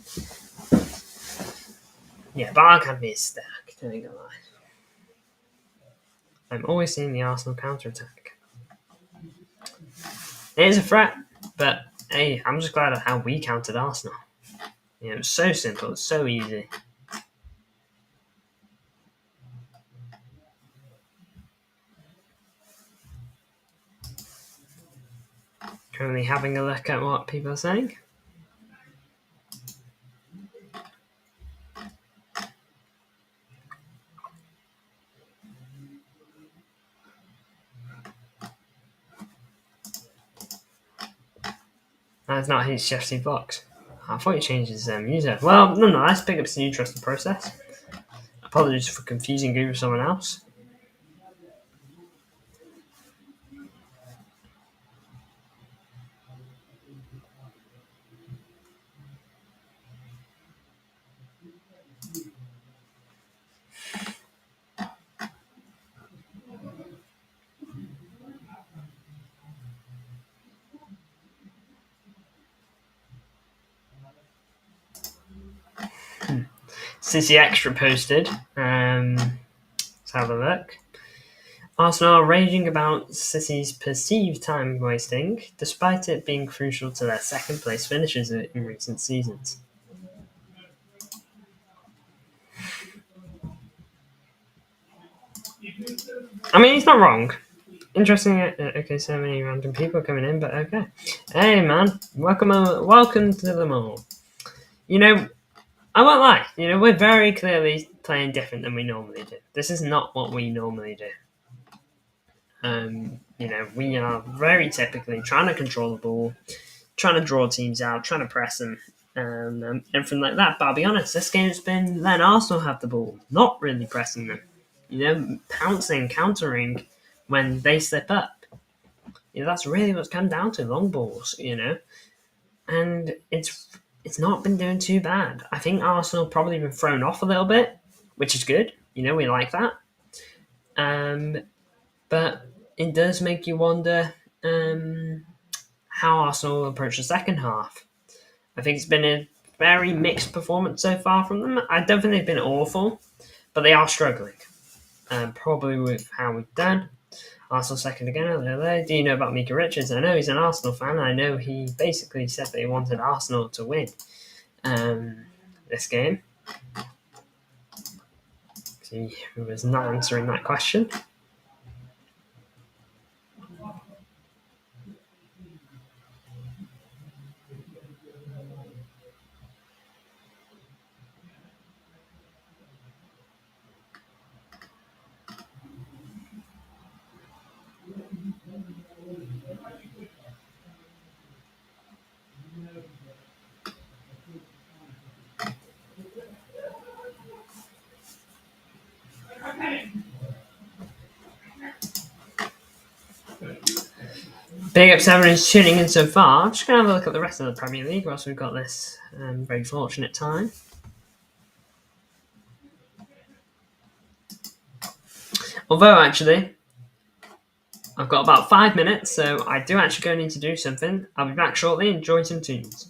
S1: Yeah, but I can't be stacked. Don't think I lie. I'm always seeing the Arsenal counter-attack. It is a threat, but hey, I'm just glad of how we countered Arsenal. It was so simple. It's so easy. Only having a look at what people are saying. That's not his Chelsea box. I thought he changed his user. Well, nonetheless, pick up the new trusted process. Apologies for confusing you with someone else. City Extra posted. Let's have a look. Arsenal are raging about City's perceived time wasting, despite it being crucial to their second place finishes in recent seasons. I mean, he's not wrong. Interesting. Okay, so many random people coming in, but okay. Hey, man, welcome to them all. I won't lie. We're very clearly playing different than we normally do. This is not what we normally do. We are very typically trying to control the ball, trying to draw teams out, trying to press them, and everything like that. But I'll be honest, this game's been letting Arsenal have the ball, not really pressing them. Pouncing, countering when they slip up. That's really what's come down to, long balls. And it's not been doing too bad. I think Arsenal probably been thrown off a little bit, which is good. We like that. But it does make you wonder how Arsenal will approach the second half. I think it's been a very mixed performance so far from them. I don't think they've been awful, but they are struggling. Probably with how we've done. Arsenal second again. Hello. Do you know about Mika Richards? I know he's an Arsenal fan. I know he basically said that he wanted Arsenal to win this game. He was not answering that question. Big up 7 is tuning in so far. I'm just going to have a look at the rest of the Premier League whilst we've got this very fortunate time. Although, actually, I've got about 5 minutes, so I do actually go need to do something. I'll be back shortly. Enjoy some tunes.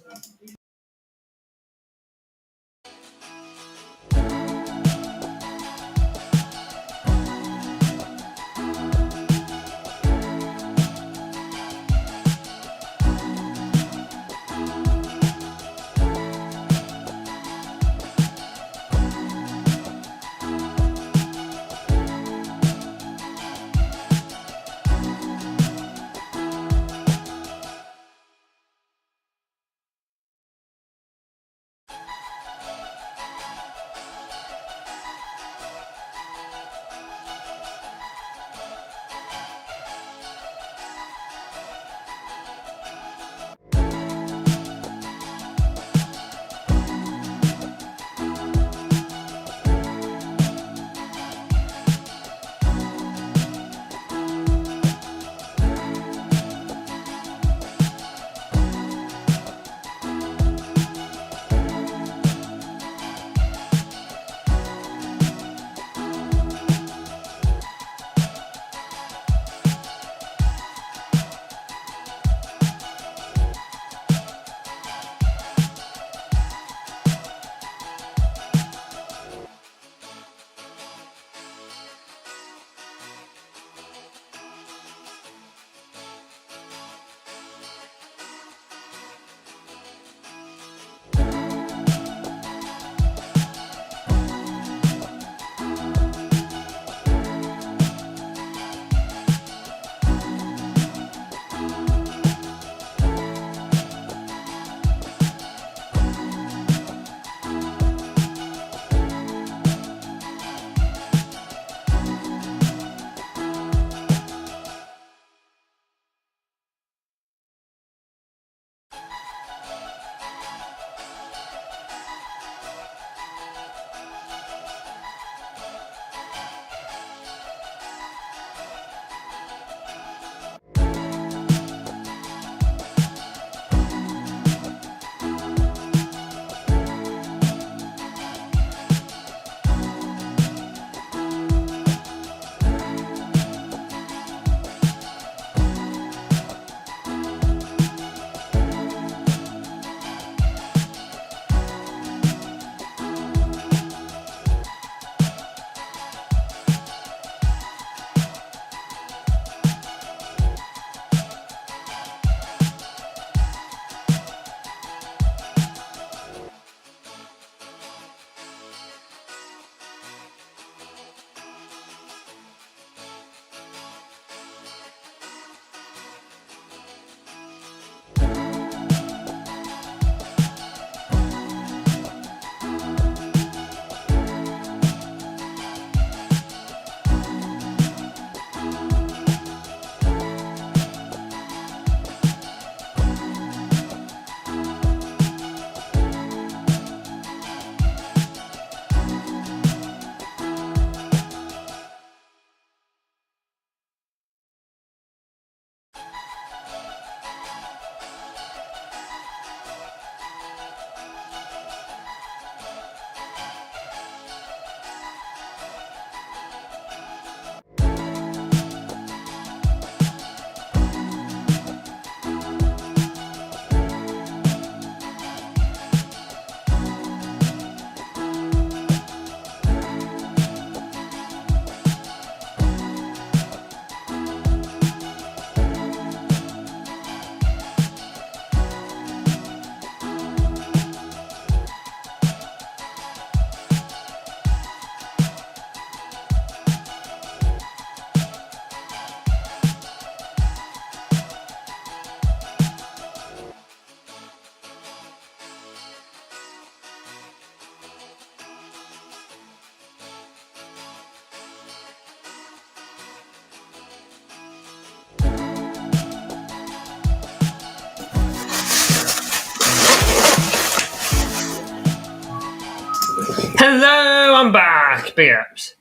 S1: Hello, I'm back. Big ups.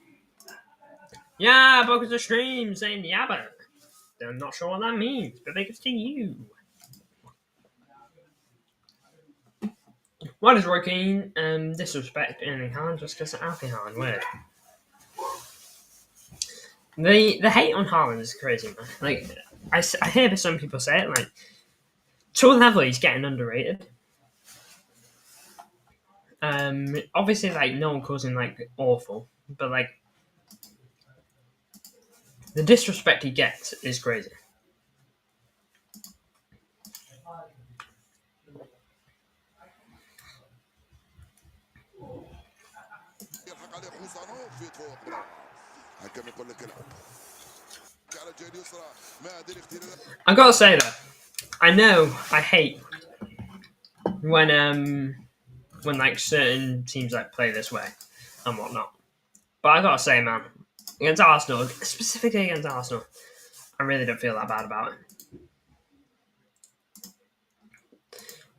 S1: Yeah, welcome to the stream saying yabba. I'm not sure what that means, but big ups to you. What is working? Disrespect any kind just because of Alfie word. The hate on Haaland is crazy, man. Like, I hear some people say it, like, to a level he's getting underrated. Obviously, like, no one calls him, like, awful, but, like, the disrespect he gets is crazy. I gotta say though, I know I hate when like certain teams like play this way and whatnot. But I gotta say, man, against Arsenal, specifically against Arsenal, I really don't feel that bad about it.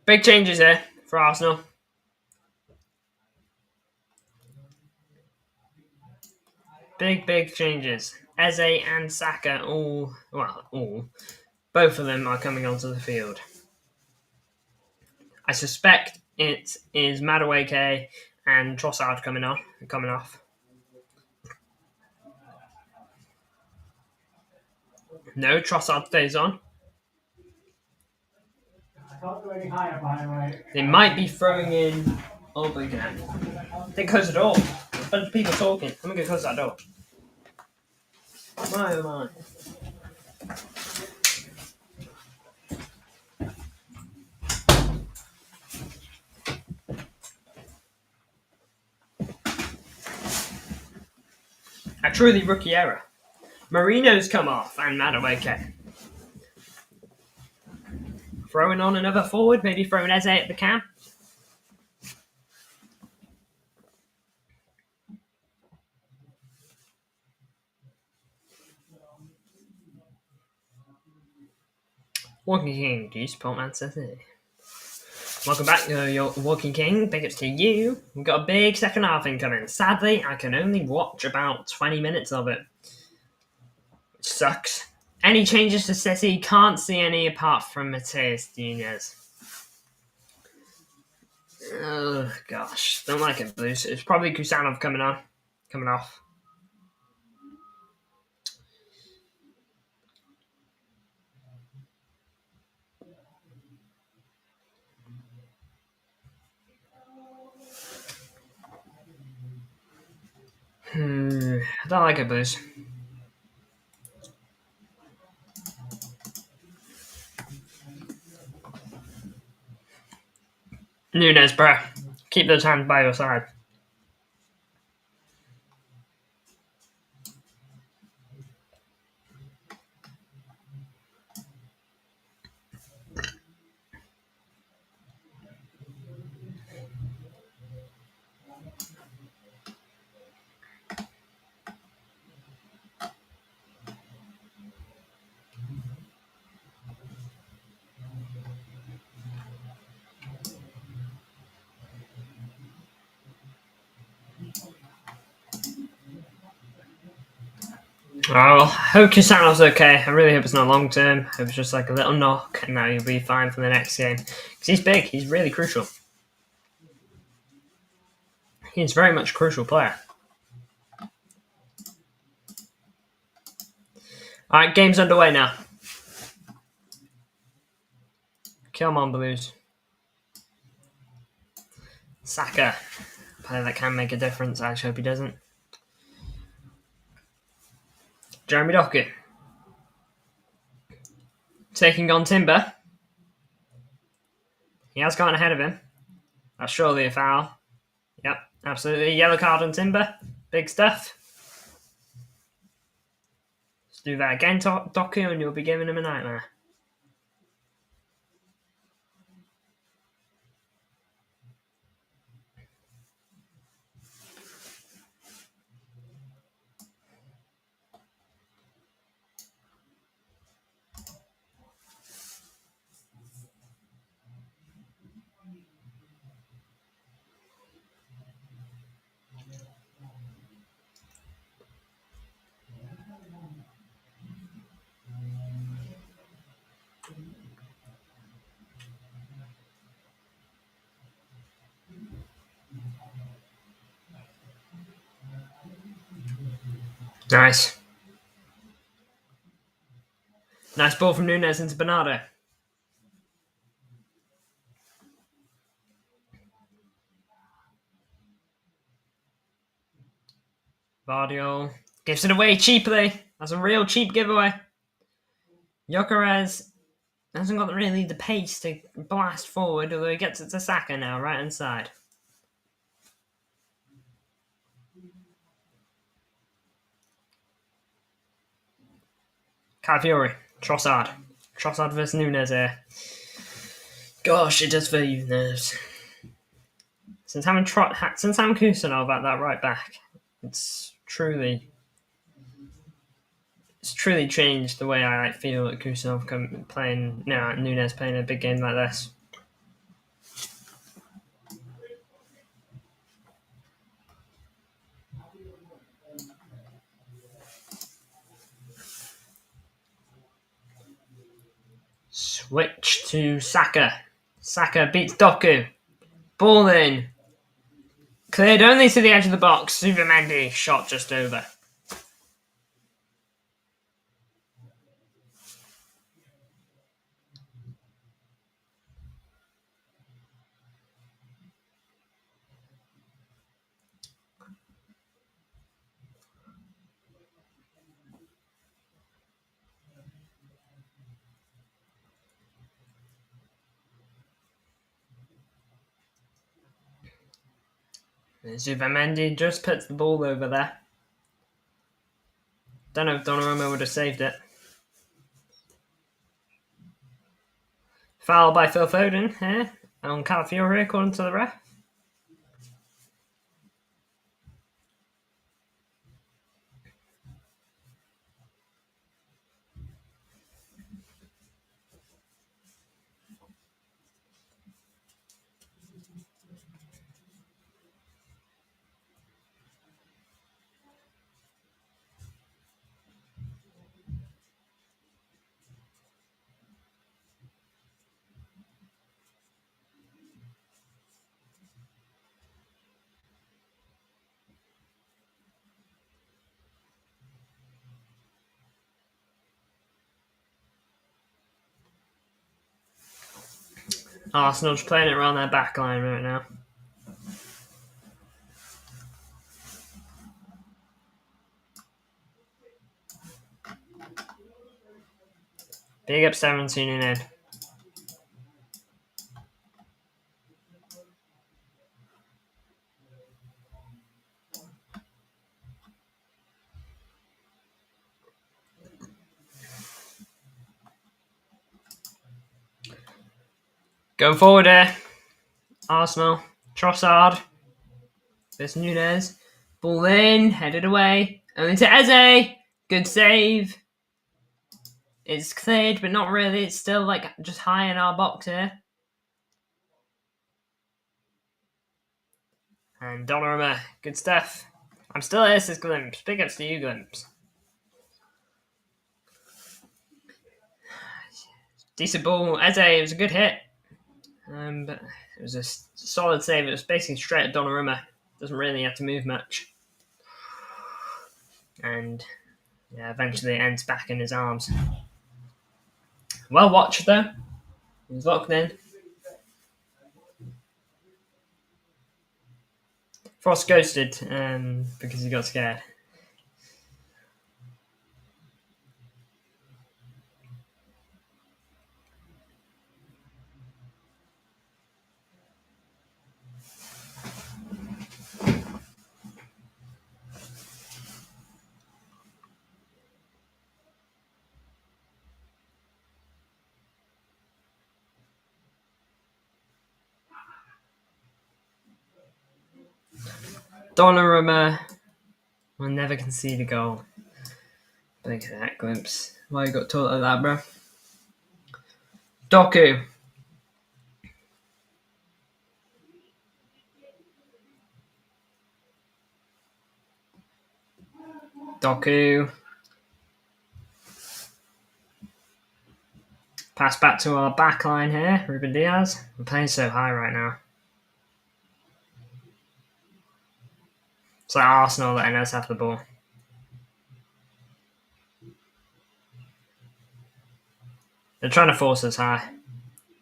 S1: Big changes here for Arsenal. Big changes. Eze and Saka both of them are coming onto the field. I suspect it is Madueke and Trossard coming off. No, Trossard stays on. They might be throwing in Oba again. They close the door. A bunch of people talking. I'm gonna close that door. My oh my. A truly rookie error. Marino's come off and Madueke. Throwing on another forward, maybe throwing Eze at the cam. Walking King, do you support Man City? Welcome back, your Walking King. Big ups to you. We've got a big second half incoming. Sadly, I can only watch about 20 minutes of it. Which sucks. Any changes to City? Can't see any apart from Mateus Nunes. Oh gosh, don't like it, Blues. It's probably Kusanov coming off. I don't like it, Blues. Nunes, bro. Keep those hands by your side. Well, I hope Kusanov's okay. I really hope it's not long term. I hope it's just like a little knock and now he'll be fine for the next game. Because he's big. He's really crucial. He's very much a crucial player. Alright, game's underway now. Come on, Blues. Saka. A player that can make a difference. I actually hope he doesn't. Jeremy Doku. Taking on Timber. He has gone ahead of him. That's surely a foul. Yep, absolutely. Yellow card on Timber. Big stuff. Let's do that again, Doku, and you'll be giving him a nightmare. Nice. Nice ball from Nunes into Bernardo. Vardiol gives it away cheaply. That's a real cheap giveaway. Gyökeres hasn't got really the pace to blast forward, although he gets it to Saka now, right hand side. Calafiori, Trossard. Trossard versus Nunes here. Gosh, it does feel you nerves. Since having Kusanov at that right back, it's truly changed the way I feel that Kusanov playing now. Nunes playing a big game like this. Switch to Saka. Saka beats Doku. Ball in. Cleared only to the edge of the box. Zubimendi shot just over. Zubimendi just puts the ball over there. Don't know if Donnarumma would have saved it. Foul by Phil Foden here on Calafiori according to the ref. Arsenal just playing it around their back line right now. Big up 17 in Ed. Going forward here. Arsenal. Trossard. There's Nunes. Ball in. Headed away. Only to Eze. Good save. It's cleared, but not really. It's still like just high in our box here. And Donnarumma. Good stuff. I'm still here, says Glimpse. Big ups to you, Glimpse. Decent ball. Eze, it was a good hit. But it was a solid save. It was basically straight at Donnarumma. Doesn't really have to move much. And yeah, eventually it ends back in his arms. Well watched though. He was locked in. Frost ghosted because he got scared. Donnarumma will never concede a goal. Look at that glimpse. Why you got taught like that, bro? Doku. Doku. Pass back to our back line here. Ruben Diaz. We're playing so high right now. It's like Arsenal letting us have the ball. They're trying to force us high.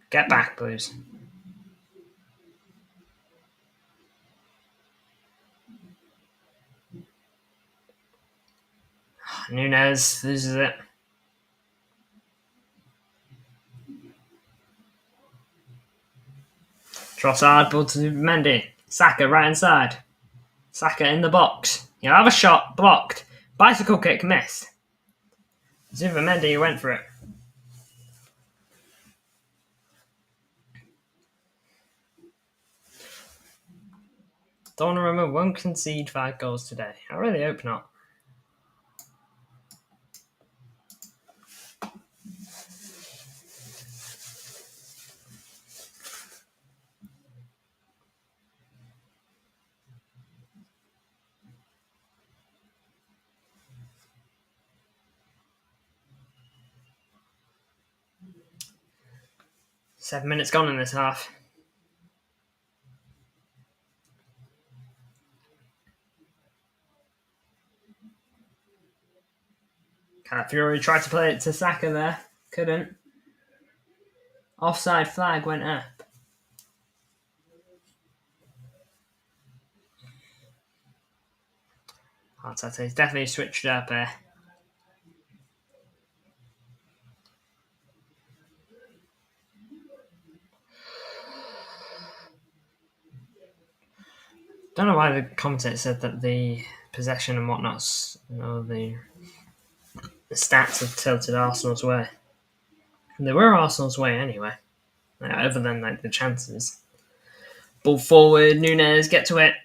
S1: Get back, Blues. Nunez loses it. Trossard, ball to Mendy. Saka right inside. Saka in the box. He'll have a shot, blocked. Bicycle kick missed. Mendy went for it. Donnarumma won't concede 5 goals today. I really hope not. Seven minutes gone in this half. Fury tried to play it to Saka there. Couldn't. Offside flag went up. Arteta's definitely switched it up there. Don't know why the commentator said that the possession and whatnots, the stats have tilted Arsenal's way. They were Arsenal's way anyway, other than the chances. Ball forward, Nunez, get to it.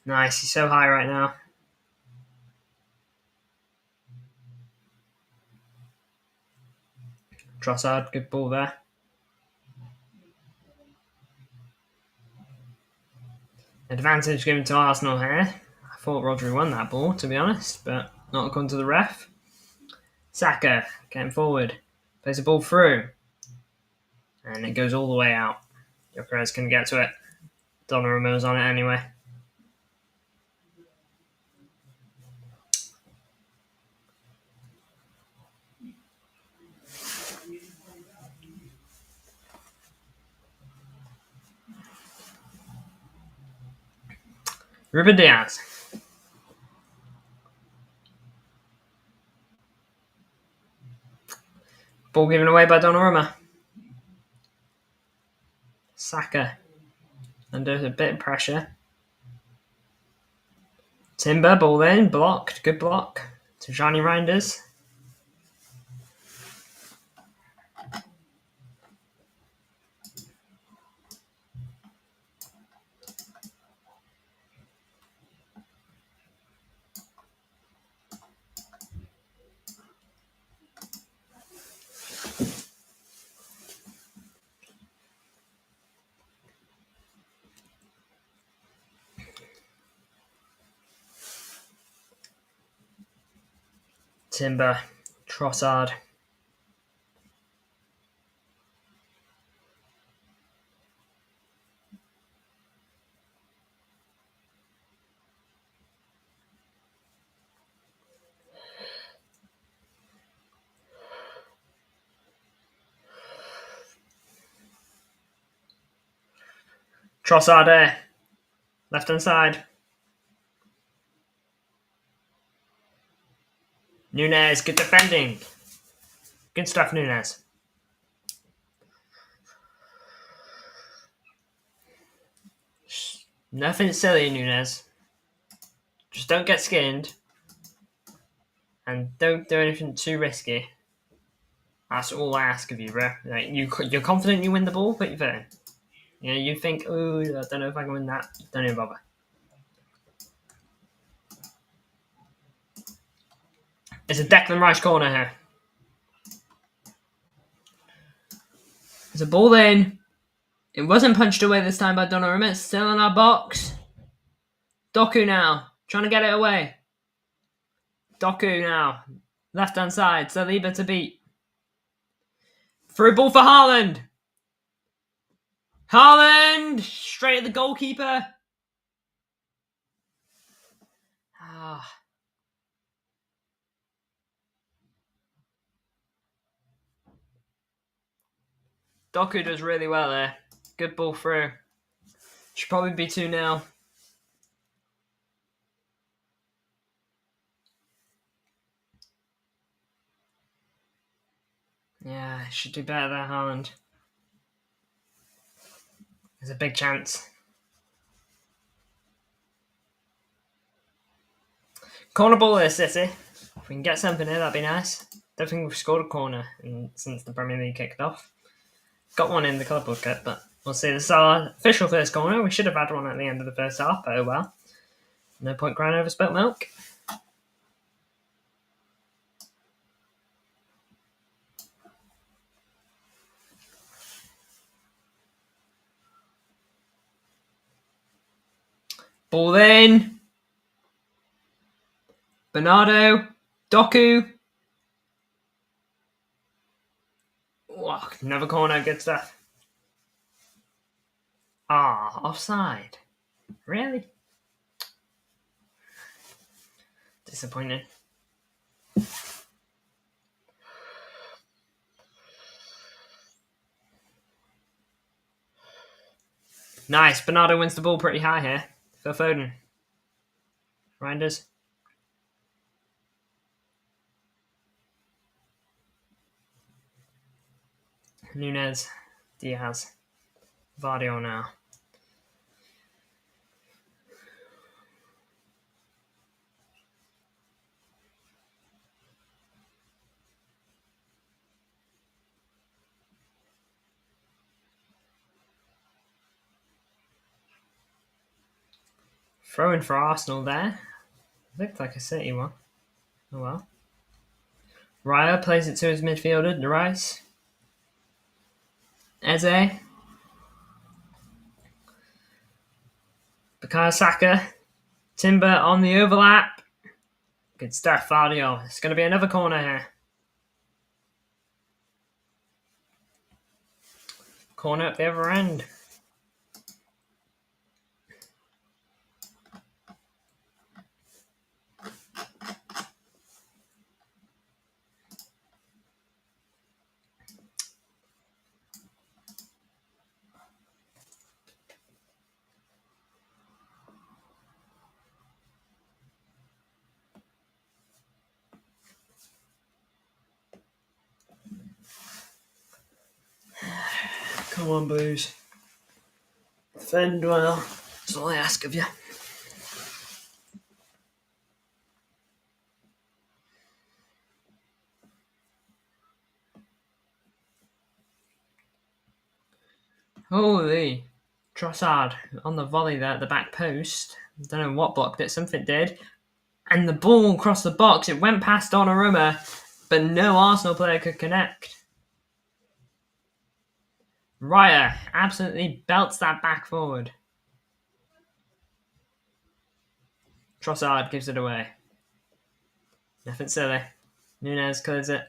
S1: Nice, he's so high right now. Trossard, good ball there. Advantage given to Arsenal here. I thought Rodri won that ball, to be honest, but not according to the ref. Saka getting forward. Plays the ball through. And it goes all the way out. Gyökeres can get to it. Donnarumma's on it anyway. Ruben Diaz. Ball given away by Donnarumma. Saka under a bit of pressure. Timber, ball in, blocked. Good block to Johnny Reinders. Timber, Trossard. Trossard there. Left hand side. Nunez, good defending. Good stuff, Nunez. Nothing silly, Nunez. Just don't get skinned. And don't do anything too risky. That's all I ask of you, bro. Like, you're confident you win the ball, put your foot in. You think, oh, I don't know if I can win that. Don't even bother. It's a Declan Rice corner here. There's a ball in. It wasn't punched away this time by Donnarumma. It's still in our box. Doku now. Trying to get it away. Doku now. Left hand side. Saliba to beat. Through ball for Haaland. Haaland! Straight at the goalkeeper. Doku does really well there. Good ball through. Should probably be 2-0. Yeah, should do better than Haaland. There's a big chance. Corner ball there, City. If we can get something here, that'd be nice. Don't think we've scored a corner since the Premier League kicked off. Got one in the Club Cup, but we'll see. This is our official first corner. We should have had one at the end of the first half, but oh well. No point crying over spilt milk. Ball in. Bernardo. Doku. Oh, another corner. Good stuff. Offside. Really? Disappointing. Nice. Bernardo wins the ball pretty high here. Phil Foden. Reinders. Nunez. Diaz. Vardio now. Throw-in for Arsenal there. Looked like a City one. Oh well. Raya plays it to his midfielder, De Rice. Eze. Bukayo Saka. Timber on the overlap. Good stuff, Vardio. It's going to be another corner here. Corner at the other end. Come on, Blues. Defend well. That's all I ask of you. Holy. Trossard on the volley there at the back post. Don't know what blocked it. Something did. And the ball crossed the box. It went past Donnarumma, but no Arsenal player could connect. Raya absolutely belts that back forward. Trossard gives it away. Nothing silly. Nunez clears it.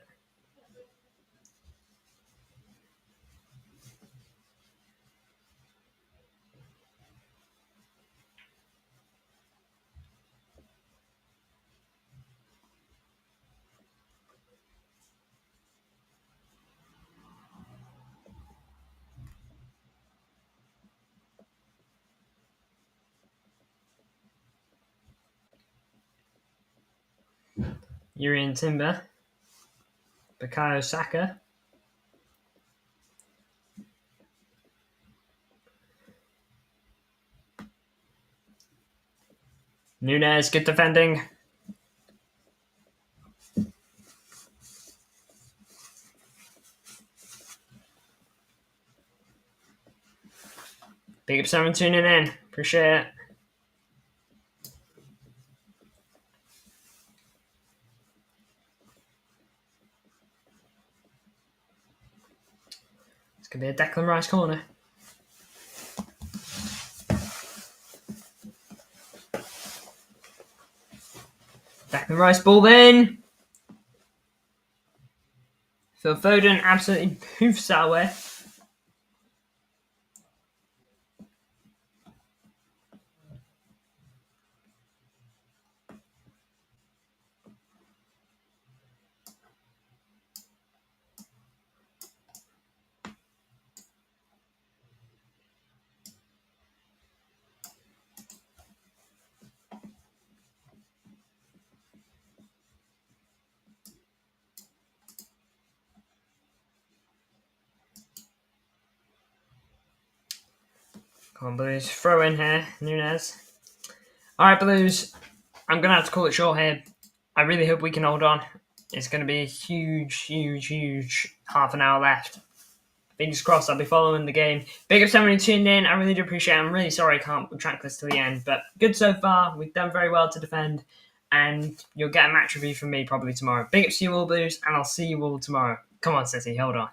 S1: Urian Timber. Bukayo Saka. Nunez, good defending. Big up someone tuning in. Appreciate it. It's going to be a Declan Rice corner. Declan Rice ball in. Phil Foden absolutely poofs that away. Come on, Blues. Throw in here, Nunes. All right, Blues. I'm going to have to call it short here. I really hope we can hold on. It's going to be a huge half an hour left. Fingers crossed I'll be following the game. Big up to everyone who tuned in. I really do appreciate it. I'm really sorry I can't track this to the end. But good so far. We've done very well to defend. And you'll get a match review from me probably tomorrow. Big up to you all, Blues. And I'll see you all tomorrow. Come on, City. Hold on.